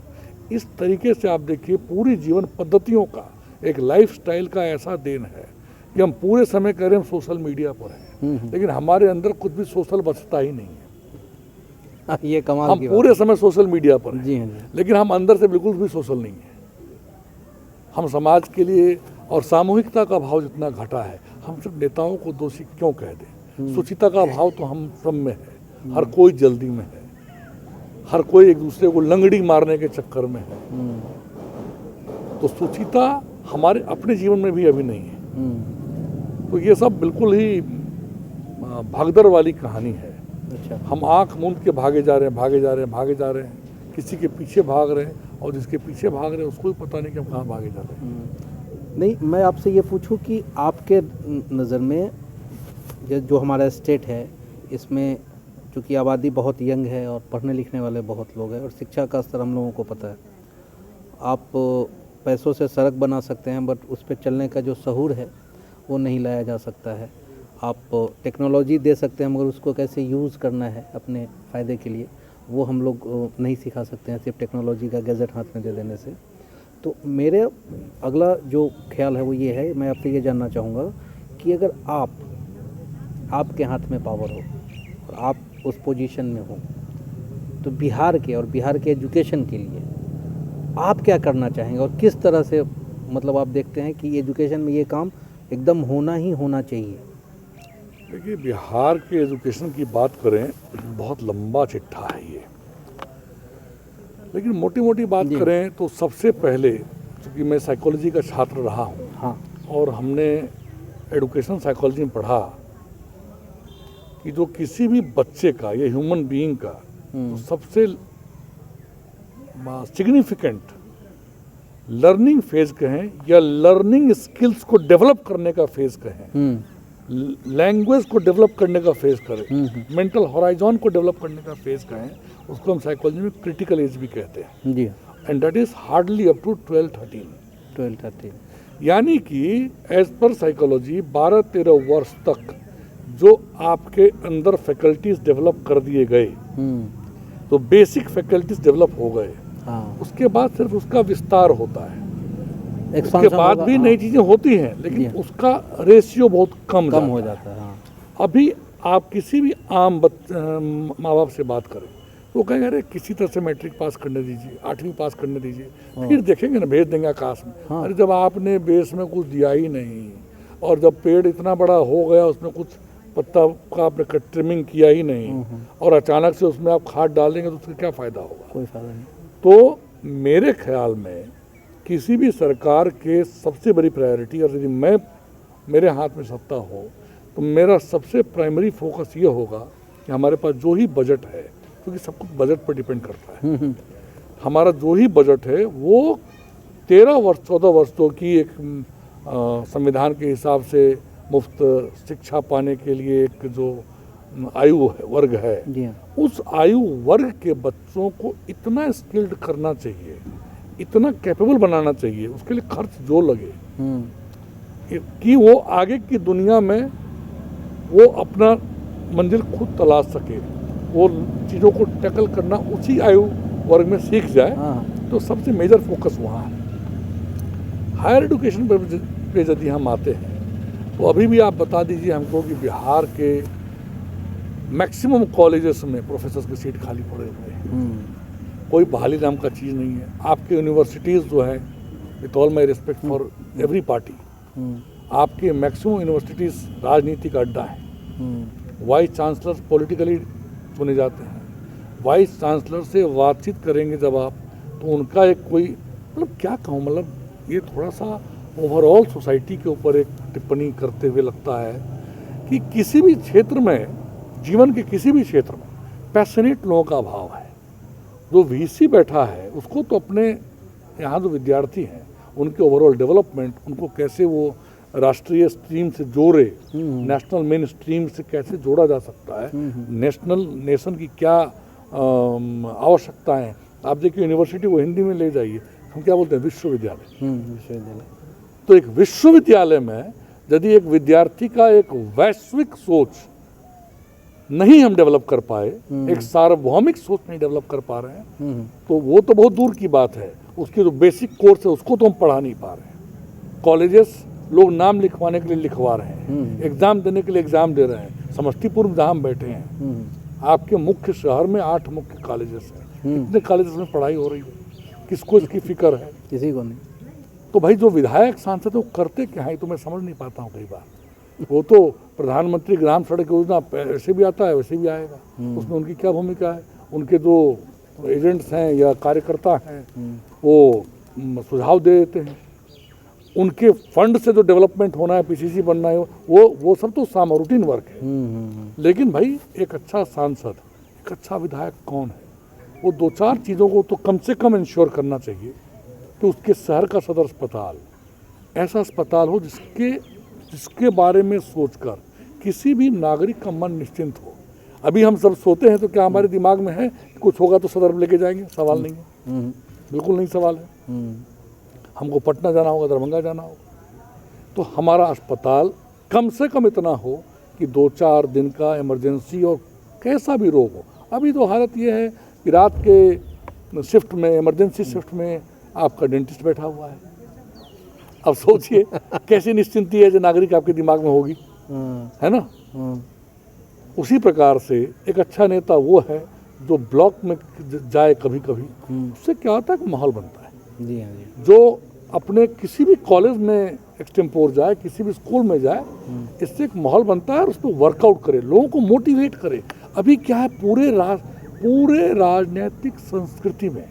इस तरीके से आप देखिए पूरी जीवन पद्धतियों का एक लाइफस्टाइल का ऐसा देन है कि हम पूरे समय कह रहे हैं हम सोशल मीडिया पर हैं, लेकिन हमारे अंदर कुछ भी सोशल बचता ही नहीं है। ये कमाल हम की पूरे समय सोशल मीडिया पर हैं, जी हाँ। लेकिन हम अंदर से बिल्कुल भी सोशल नहीं है। हम समाज के लिए और सामूहिकता का भाव जितना घटा है, हम सिर्फ नेताओं को दोषी क्यों कह दें। शुचिता का भाव तो हम सब में है, हर कोई जल्दी में है, हर कोई एक दूसरे को लंगड़ी मारने के चक्कर में है। तो शुचिता हमारे अपने जीवन में भी अभी नहीं है। तो ये सब बिल्कुल ही भागदड़ वाली कहानी है। अच्छा। हम आंख मूंद के भागे जा रहे हैं, किसी के पीछे भाग रहे हैं, और जिसके पीछे भाग रहे हैं उसको भी पता नहीं कि हम कहाँ भागे जा रहे हैं। नहीं, मैं आपसे ये पूछूं कि आपके नज़र में ये जो हमारा स्टेट है, इसमें चूँकि आबादी बहुत यंग है और पढ़ने लिखने वाले बहुत लोग हैं और शिक्षा का स्तर हम लोगों को पता है। आप पैसों से सड़क बना सकते हैं, बट उस पर चलने का जो सहूर है वो नहीं लाया जा सकता है। आप टेक्नोलॉजी दे सकते हैं, मगर उसको कैसे यूज़ करना है अपने फ़ायदे के लिए वो हम लोग नहीं सिखा सकते हैं सिर्फ टेक्नोलॉजी का गैजेट हाथ में दे देने से। तो मेरे अगला जो ख्याल है वो ये है, मैं आपसे ये जानना चाहूँगा कि अगर आपके हाथ में पावर हो और आप उस पोजीशन में हो, तो बिहार के एजुकेशन के लिए आप क्या करना चाहेंगे और किस तरह से, मतलब आप देखते हैं कि एजुकेशन में ये काम एकदम होना चाहिए। देखिए, बिहार के एजुकेशन की बात करें, बहुत लंबा चिट्ठा है ये, लेकिन मोटी मोटी बात करें तो सबसे पहले, क्योंकि मैं साइकोलॉजी का छात्र रहा हूँ, हाँ, और हमने एडुकेशन साइकोलॉजी में पढ़ा कि जो किसी भी बच्चे का या ह्यूमन बीइंग का तो सबसे सिग्निफिकेंट लर्निंग फेज कहें या लर्निंग स्किल्स को डेवलप करने का फेज कहें, लैंग्वेज को डेवलप करने का फेज करें, मेंटल होराइजन को डेवलप करने का फेज कहें, उसको हम साइकोलॉजी में क्रिटिकल एज भी कहते हैं जी। And that is hardly up to 12-13। यानी कि एज पर साइकोलॉजी 12-13 वर्ष तक जो आपके अंदर फैकल्टीज डेवलप कर दिए गए, तो बेसिक फैकल्टीज डेवलप हो गए, हाँ। उसके बाद सिर्फ उसका विस्तार होता है। उसके बाद भी नई चीज़ें होती हैं, लेकिन उसका रेशियो बहुत कम हो जाता है। हाँ। अभी आप किसी भी आम माँ बाप से बात करें तो वो कहेंगे अरे किसी तरह से मैट्रिक पास करने दीजिए, 8वीं पास करने दीजिए, फिर देखेंगे ना, भेज देंगे आकाश में। हाँ। अरे जब आपने बेस में कुछ दिया ही नहीं, और जब पेड़ इतना बड़ा हो गया उसमें कुछ पत्ता का आपने ट्रिमिंग किया ही नहीं, और अचानक से उसमें आप खाद डाल देंगे तो उसका क्या फ़ायदा होगा? कोई फ़ायदा नहीं। तो मेरे ख्याल में किसी भी सरकार के सबसे बड़ी प्रायोरिटी, और यदि मेरे हाथ में सत्ता हो तो मेरा सबसे प्राइमरी फोकस ये होगा कि हमारे पास जो ही बजट है, क्योंकि सब कुछ बजट पर डिपेंड करता है, हमारा जो ही बजट है वो 14 वर्षों की एक संविधान के हिसाब से मुफ्त शिक्षा पाने के लिए एक जो आयु है, वर्ग है, उस आयु वर्ग के बच्चों को इतना स्किल्ड करना चाहिए, इतना कैपेबल बनाना चाहिए, उसके लिए खर्च जो लगे कि वो आगे की दुनिया में वो अपना मंजिल खुद तलाश सके, वो चीज़ों को टैकल करना उसी आयु वर्ग में सीख जाए। तो सबसे मेजर फोकस वहाँ है। हायर एजुकेशन पे यदि हम आते हैं तो अभी भी आप बता दीजिए हमको कि बिहार के मैक्सिमम कॉलेजेस में प्रोफेसर्स की सीट खाली पड़े हुए हैं, कोई बहाली नाम का चीज़ नहीं है। आपके यूनिवर्सिटीज़ जो है, with all my respect for every party, आपके मैक्सिमम यूनिवर्सिटीज़ राजनीति का अड्डा है। वाइस चांसलर पॉलिटिकली चुने जाते हैं। वाइस चांसलर से बातचीत करेंगे जब आप, तो उनका एक कोई, मतलब क्या कहूँ, मतलब ये थोड़ा सा ओवरऑल सोसाइटी के ऊपर एक टिप्पणी करते हुए लगता है कि किसी भी क्षेत्र में, जीवन के किसी भी क्षेत्र में पैशनेट लोगों का अभाव है। जो वीसी बैठा है उसको तो अपने यहाँ जो विद्यार्थी हैं उनके ओवरऑल डेवलपमेंट, उनको कैसे वो राष्ट्रीय स्ट्रीम से जोड़े, नेशनल मेन स्ट्रीम से कैसे जोड़ा जा सकता है, नेशन की क्या आवश्यकताएं। आप देखिए यूनिवर्सिटी को हिंदी में ले जाइए, हम क्या बोलते हैं, विश्वविद्यालय। विश्वविद्यालय। तो एक विश्वविद्यालय में यदि एक विद्यार्थी का एक वैश्विक सोच नहीं हम डेवलप कर पाए, एक सार्वभौमिक सोच नहीं डेवलप कर पा रहे हैं, तो वो तो बहुत दूर की बात है। उसके जो बेसिक कोर्स है उसको तो हम पढ़ा नहीं पा रहे हैं। कॉलेजेस लोग नाम लिखवाने के लिए लिखवा रहे हैं, एग्जाम देने के लिए एग्जाम दे रहे हैं। समस्तीपुर में जहाँ हम बैठे हैं, आपके मुख्य शहर में 8 मुख्य कॉलेजेस हैं। कितने कॉलेजेस में पढ़ाई हो रही है, किसको इसकी फिक्र है? किसी को नहीं। तो भाई जो विधायक सांसद है वो करते क्या है, तो मैं समझ नहीं पाता हूँ कई बार। वो तो प्रधानमंत्री ग्राम सड़क योजना ऐसे भी आता है वैसे भी आएगा, उसमें उनकी क्या भूमिका है? उनके जो एजेंट्स हैं या कार्यकर्ता हैं वो सुझाव दे देते हैं। उनके फंड से जो डेवलपमेंट होना है, पीसीसी बनना है, वो सब तो साम रूटीन वर्क है। लेकिन भाई एक अच्छा सांसद, एक अच्छा विधायक कौन है? वो 2-4 चीज़ों को तो कम से कम इंश्योर करना चाहिए कि उसके शहर का सदर अस्पताल ऐसा अस्पताल हो जिसके बारे में सोचकर किसी भी नागरिक का मन निश्चिंत हो। अभी हम सब सोते हैं तो क्या हमारे दिमाग में है कुछ होगा तो सदर में लेके जाएंगे? सवाल नहीं है, बिल्कुल नहीं सवाल है। हमको पटना जाना होगा, दरभंगा जाना होगा, तो हमारा अस्पताल कम से कम इतना हो कि 2-4 दिन का इमरजेंसी और कैसा भी रोग हो। अभी तो हालत ये है कि रात के शिफ्ट में, इमरजेंसी शिफ्ट में आपका डेंटिस्ट बैठा हुआ है। अब सोचिए कैसी निश्चिंती है जो नागरिक आपके दिमाग में होगी, है ना? उसी प्रकार से एक अच्छा नेता वो है जो ब्लॉक में जाए कभी कभी, उससे क्या होता है कि माहौल बनता है। जी हाँ जी। जो अपने किसी भी कॉलेज में एक्सटेम्पोर जाए, किसी भी स्कूल में जाए, इससे एक माहौल बनता है और उस पर वर्कआउट करे, लोगों को मोटिवेट करे। अभी क्या है, पूरे राजनीतिक संस्कृति में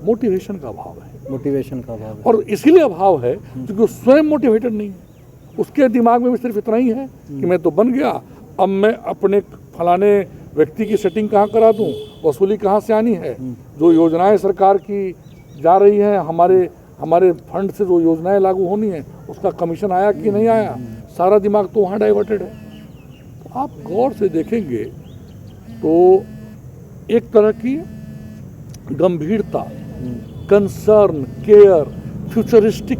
मोटिवेशन का अभाव है। मोटिवेशन का अभाव है। और इसीलिए अभाव है क्योंकि वो स्वयं मोटिवेटेड नहीं है। उसके दिमाग में भी सिर्फ इतना ही है कि मैं तो बन गया, अब मैं अपने फलाने व्यक्ति की सेटिंग कहाँ करा दूं, वसूली कहाँ से आनी है, जो योजनाएं सरकार की जा रही हैं, हमारे फंड से जो योजनाएं लागू होनी है उसका कमीशन आया कि नहीं आया, सारा दिमाग तो वहाँ डाइवर्टेड है। तो आप गौर से देखेंगे तो एक तरह की गंभीरता, concern, care, futuristic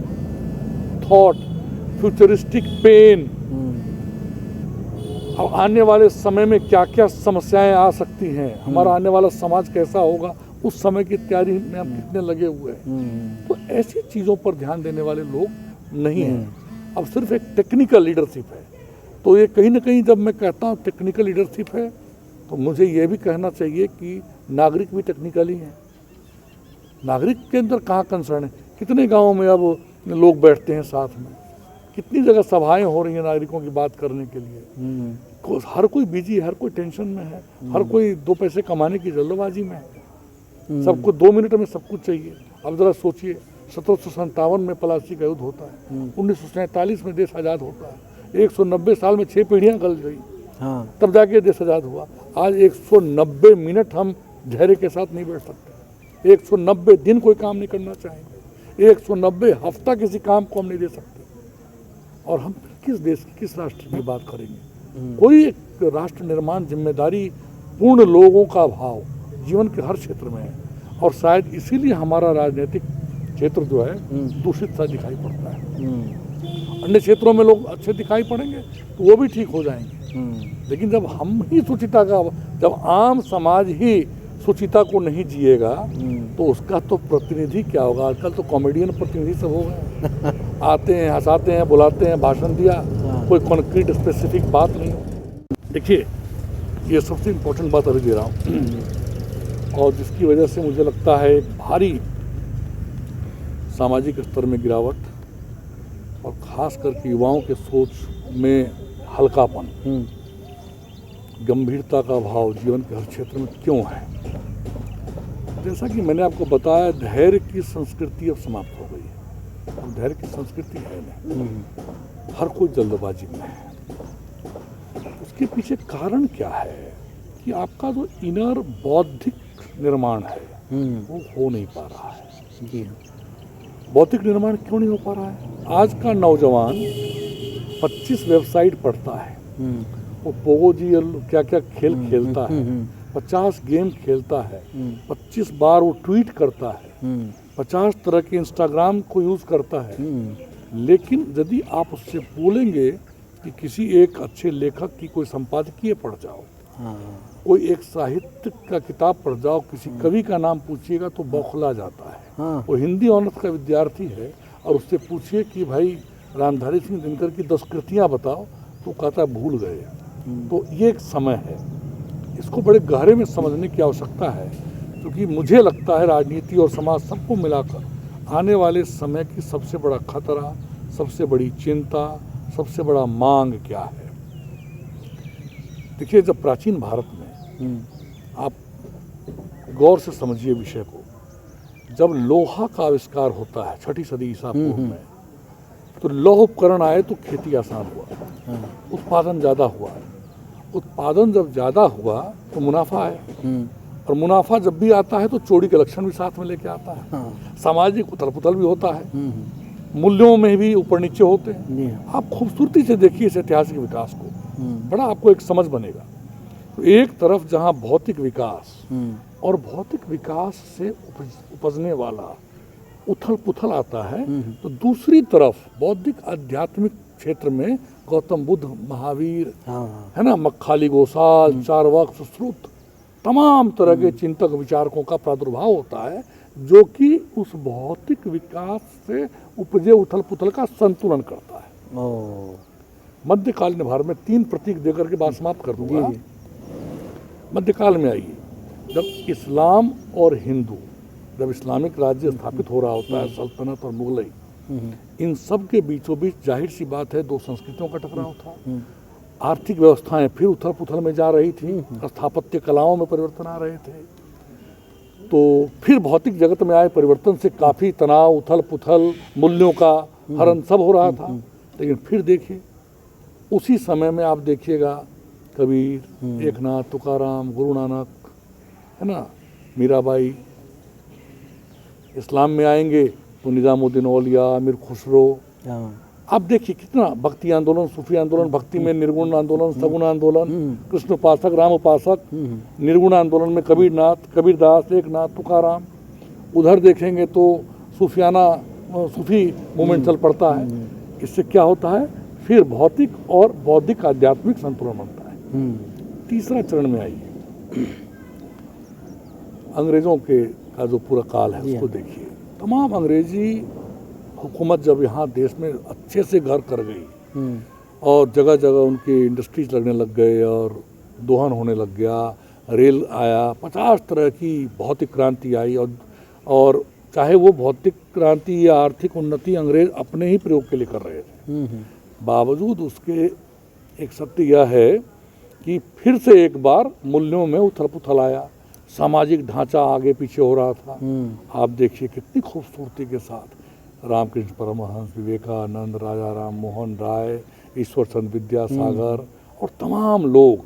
thought, futuristic pain, अब आने वाले समय में क्या क्या समस्याएं आ सकती हैं, हमारा आने वाला समाज कैसा होगा, उस समय की तैयारी में हम कितने लगे हुए हैं। तो ऐसी चीज़ों पर ध्यान देने वाले लोग नहीं हैं। अब सिर्फ एक टेक्निकल लीडरशिप है। तो ये कहीं ना कहीं जब मैं कहता हूँ टेक्निकल लीडरशिप है तो मुझे ये भी कहना चाहिए कि नागरिक भी टेक्निकल ही हैं। नागरिक के अंदर कहाँ कंसर्न है? कितने गाँवों में अब लोग बैठते हैं साथ में, कितनी जगह सभाएं हो रही हैं नागरिकों की बात करने के लिए। हर कोई बिजी है, हर कोई टेंशन में है, हर कोई 2 पैसे कमाने की जल्दबाजी में है, सबको 2 मिनट में सब कुछ चाहिए। अब जरा सोचिए 1757 में प्लासी का युद्ध होता है, 1947 में देश आज़ाद होता है, 190 साल में 6 पीढ़ियाँ गल गई, तब जाके देश आज़ाद हुआ। आज 190 मिनट हम धैर्य के साथ नहीं बैठ सकते, 190 दिन कोई काम नहीं करना चाहेंगे, 190 हफ्ता किसी काम को हम नहीं दे सकते। और हम किस देश की, किस राष्ट्र की बात करेंगे? कोई एक राष्ट्र निर्माण जिम्मेदारी पूर्ण लोगों का अभाव जीवन के हर क्षेत्र में है। और शायद इसीलिए हमारा राजनीतिक क्षेत्र जो है दूषित सा दिखाई पड़ता है। अन्य क्षेत्रों में लोग अच्छे दिखाई पड़ेंगे तो वो भी ठीक हो जाएंगे, लेकिन जब हम ही सुचिता का, जब आम समाज ही सुचिता को नहीं जिएगा तो उसका तो प्रतिनिधि क्या होगा? आजकल तो कॉमेडियन प्रतिनिधि सब हो गए, आते हैं, हंसाते हैं, बुलाते हैं, भाषण दिया, कोई कॉन्क्रीट स्पेसिफिक बात नहीं हो। देखिए ये सबसे इम्पोर्टेंट बात अभी दे रहा हूँ और जिसकी वजह से मुझे लगता है भारी सामाजिक स्तर में गिरावट और ख़ास करके युवाओं के सोच में हल्कापन, गंभीरता का अभाव जीवन के हर क्षेत्र में क्यों है? जैसा कि मैंने आपको बताया, धैर्य की संस्कृति अब समाप्त हो गई है। अब धैर्य की संस्कृति है नहीं, हर कोई जल्दबाजी में है। उसके पीछे कारण क्या है कि आपका जो इनर बौद्धिक निर्माण है वो हो नहीं पा रहा है। जी हाँ। बौद्धिक निर्माण क्यों नहीं हो पा रहा है? आज का नौजवान 25 वेबसाइट पढ़ता है, वो पोगो जी क्या क्या खेल खेलता है, 50 गेम खेलता है, 25 बार वो ट्वीट करता है, 50 तरह के इंस्टाग्राम को यूज़ करता है। लेकिन यदि आप उससे बोलेंगे कि किसी एक अच्छे लेखक की कोई संपादकीय पढ़ जाओ, कोई एक साहित्य का किताब पढ़ जाओ, किसी कवि का नाम पूछिएगा तो बौखला जाता है। वो हिंदी ऑनर्स का विद्यार्थी है और उससे पूछिए कि भाई रामधारी सिंह दिनकर की 10 कृतियाँ बताओ, तो कहता है भूल गए। तो ये एक समय है, इसको बड़े गहरे में समझने की आवश्यकता है, क्योंकि मुझे लगता है राजनीति और समाज सबको मिलाकर आने वाले समय की सबसे बड़ा खतरा, सबसे बड़ी चिंता, सबसे बड़ा मांग क्या है। देखिए, जब प्राचीन भारत में, आप गौर से समझिए विषय को, जब लोहा का आविष्कार होता है 6ठी सदी ईसा पूर्व में, तो लौह उपकरण आए तो खेती आसान हुआ, उत्पादन ज़्यादा हुआ। उत्पादन जब ज़्यादा हुआ तो मुनाफा आया, और मुनाफा जब भी आता है तो चोरी के लक्षण भी साथ में लेके आता है। सामाजिक उथल पुथल भी होता है, मूल्यों में भी ऊपर नीचे होते हैं। आप खूबसूरती से देखिए इस ऐतिहासिक विकास को, बड़ा आपको एक समझ बनेगा। तो एक तरफ जहाँ भौतिक विकास और भौतिक विकास से उपजने वाला उथल पुथल आता है, तो दूसरी तरफ बौद्धिक आध्यात्मिक क्षेत्र में गौतम बुद्ध, महावीर, है ना, मक्खाली गोसाल, चारवाक, सुश्रुत, तमाम तरह के चिंतक विचारकों का प्रादुर्भाव होता है, जो कि उस भौतिक विकास से उपजे उथल पुथल का संतुलन करता है। मध्यकालीन भारत में 3 प्रतीक देकर के बात समाप्त कर दूंगा। मध्यकाल में आइए, जब इस्लाम और हिंदू, जब इस्लामिक राज्य स्थापित हो रहा होता है, सल्तनत और मुगलई, इन सब के बीचों बीच जाहिर सी बात है 2 संस्कृतियों का टकराव था। आर्थिक व्यवस्थाएं फिर उथल पुथल में जा रही थी, स्थापत्य कलाओं में परिवर्तन आ रहे थे, तो फिर भौतिक जगत में आए परिवर्तन से काफ़ी तनाव, उथल पुथल, मूल्यों का हरण सब हो रहा था। लेकिन फिर देखिए, उसी समय में आप देखिएगा कबीर, एकनाथ, तुकाराम, गुरु नानक, है ना, मीराबाई, इस्लाम में आएंगे तो निज़ामुद्दीन औलिया, अमीर खुसरो। आप देखिए कितना भक्ति आंदोलन, सूफी आंदोलन, भक्ति में निर्गुण आंदोलन, सगुण आंदोलन, कृष्ण उपासक, राम उपासक, निर्गुण आंदोलन में कबीरनाथ, कबीरदास, एकनाथ, तुकाराम। उधर देखेंगे तो सूफी मूवमेंट चल पड़ता है। इससे क्या होता है, फिर भौतिक और बौद्धिक आध्यात्मिक संतुलन बनता है। तीसरा चरण में आइए, अंग्रेजों के का जो पूरा काल है उसको देखिए। तमाम अंग्रेजी हुकूमत जब यहाँ देश में अच्छे से घर कर गई और जगह जगह उनके इंडस्ट्रीज लगने लग गए और दोहन होने लग गया, रेल आया, 50 तरह की भौतिक क्रांति आई, और चाहे वो भौतिक क्रांति या आर्थिक उन्नति अंग्रेज अपने ही प्रयोग के लिए कर रहे थे, बावजूद उसके एक सत्य यह है कि फिर से एक बार मूल्यों में उथल पुथल आया, सामाजिक ढांचा आगे पीछे हो रहा था। आप देखिए कितनी खूबसूरती के साथ रामकृष्ण परमहंस, विवेकानंद, राजा राम मोहन राय, ईश्वर चंद्र विद्यासागर और तमाम लोग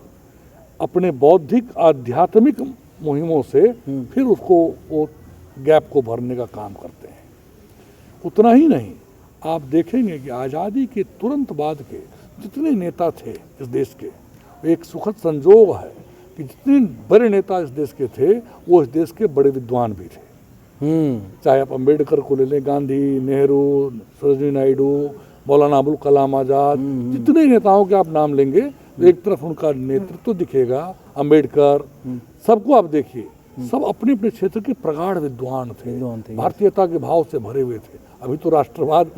अपने बौद्धिक आध्यात्मिक मुहिमों से फिर उसको वो गैप को भरने का काम करते हैं। उतना ही नहीं, आप देखेंगे कि आज़ादी के तुरंत बाद के जितने नेता थे इस देश के, एक सुखद संजोग है कि जितने बड़े नेता इस देश के थे वो इस देश के बड़े विद्वान भी थे। चाहे आप अम्बेडकर को ले लें, गांधी, नेहरू, सरोजिनी नायडू, मौलाना अबुल कलाम आज़ाद, जितने नेताओं के आप नाम लेंगे एक तरफ उनका नेतृत्व दिखेगा, अम्बेडकर, सबको आप देखिए, सब अपने अपने क्षेत्र के प्रगाढ़ विद्वान थे, भारतीयता के भाव से भरे हुए थे। अभी तो राष्ट्रवाद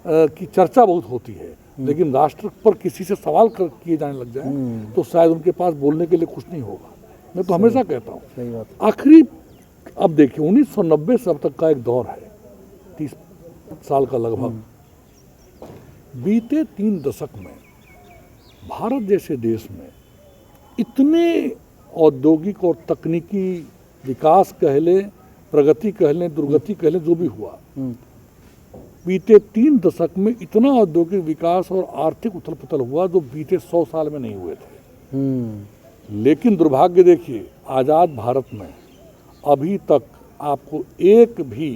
की चर्चा बहुत होती है, लेकिन राष्ट्र पर किसी से सवाल किए जाने लग जाए तो शायद उनके पास बोलने के लिए कुछ नहीं होगा। मैं तो हमेशा कहता हूँ, आखिरी अब देखिए 1990 से अब तक का एक दौर है, 30 साल का लगभग। बीते 3 दशक में भारत जैसे देश में इतने औद्योगिक और तकनीकी विकास कह लें, प्रगति कह लें, दुर्गति कह लें, जो भी हुआ, बीते 3 दशक में इतना औद्योगिक विकास और आर्थिक उथल पुथल हुआ जो बीते 100 साल में नहीं हुए थे। लेकिन दुर्भाग्य देखिए, आज़ाद भारत में अभी तक आपको एक भी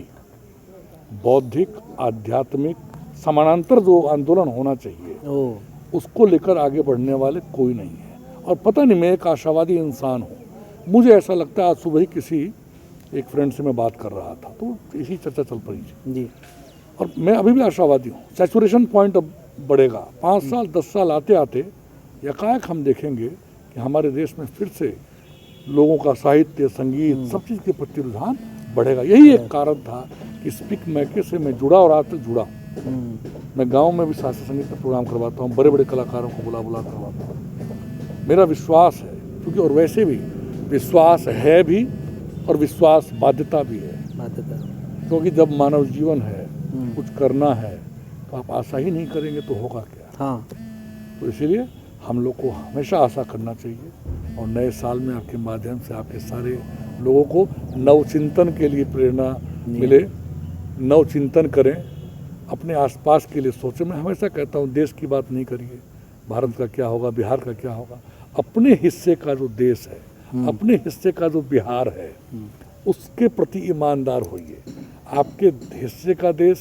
बौद्धिक, आध्यात्मिक, समानांतर जो आंदोलन होना चाहिए उसको लेकर आगे बढ़ने वाले कोई नहीं है। और पता नहीं, मैं एक आशावादी इंसान हूँ, मुझे ऐसा लगता है, आज सुबह ही किसी एक फ्रेंड से मैं बात कर रहा था तो इसी चर्चा चल पड़ी जी, और मैं अभी भी आशावादी हूँ। सैचुरेशन पॉइंट अब बढ़ेगा, 5 साल 10 साल आते आते एकाएक हम देखेंगे कि हमारे देश में फिर से लोगों का साहित्य, संगीत, सब चीज़ के प्रति रुझान बढ़ेगा। यही एक कारण था कि स्पीक मैके से मैं जुड़ा और आज तक जुड़ा। मैं गांव में भी शास्त्रीय संगीत का प्रोग्राम करवाता हूँ, बड़े बड़े कलाकारों को बुला करवाता हूँ। मेरा विश्वास है, क्योंकि और वैसे भी विश्वास है भी और विश्वास बाध्यता भी है। क्योंकि जब मानव जीवन है, कुछ करना है, तो आप आशा ही नहीं करेंगे तो होगा क्या। तो इसीलिए हम लोग को हमेशा आशा करना चाहिए, और नए साल में आपके माध्यम से आपके सारे लोगों को नवचिंतन के लिए प्रेरणा मिले, नवचिंतन करें, अपने आसपास के लिए सोचें। मैं हमेशा कहता हूँ, देश की बात नहीं करिए, भारत का क्या होगा, बिहार का क्या होगा, अपने हिस्से का जो देश है, अपने हिस्से का जो बिहार है, उसके प्रति ईमानदार होइए। आपके हिस्से का देश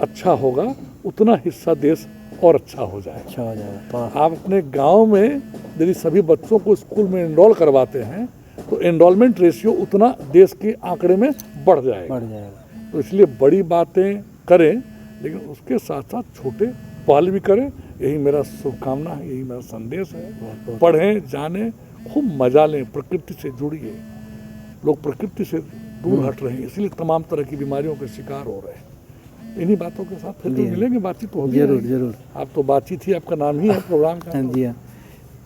अच्छा होगा, उतना हिस्सा देश और अच्छा हो जाएगा। आप अपने गांव में यदि सभी बच्चों को स्कूल में एनरोल करवाते हैं तो एनरोलमेंट रेशियो उतना देश के आंकड़े में बढ़ जाएगा। तो इसलिए बड़ी बातें करें, लेकिन उसके साथ साथ छोटे पहल भी करें। यही मेरा शुभकामना है, यही मेरा संदेश है। पढ़ें, जानें, खूब मजा लें, प्रकृति से जुड़िए। लोग प्रकृति से दूर हट रहे हैं, इसलिए तमाम तरह की बीमारियों के शिकार हो रहे हैं। इन्हीं बातों के साथ फिर मिलेंगे, बातचीत होगी। जरूर। आप तो बातचीत ही, आपका नाम ही है प्रोग्राम का। हाँ जी हाँ।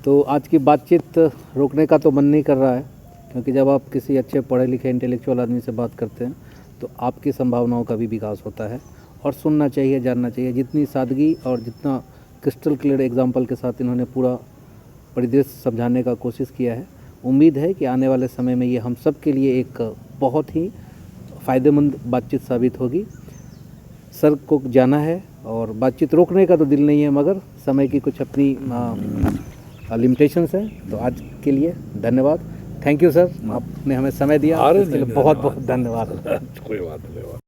तो आज की बातचीत रोकने का तो मन नहीं कर रहा है, क्योंकि जब आप किसी अच्छे पढ़े लिखे इंटेलेक्चुअल आदमी से बात करते हैं तो आपकी संभावनाओं का भी विकास होता है, और सुनना चाहिए, जानना चाहिए। जितनी सादगी और जितना क्रिस्टल क्लियर एग्जाम्पल के साथ इन्होंने पूरा परिदृश्य समझाने का कोशिश किया है, उम्मीद है कि आने वाले समय में ये हम सब के लिए एक बहुत ही फ़ायदेमंद बातचीत साबित होगी। सर को जाना है और बातचीत रोकने का तो दिल नहीं है, मगर समय की कुछ अपनी लिमिटेशंस हैं। तो आज के लिए धन्यवाद। थैंक यू सर, आपने हमें समय दिया, इसके लिए बहुत बहुत धन्यवाद। कोई बात नहीं।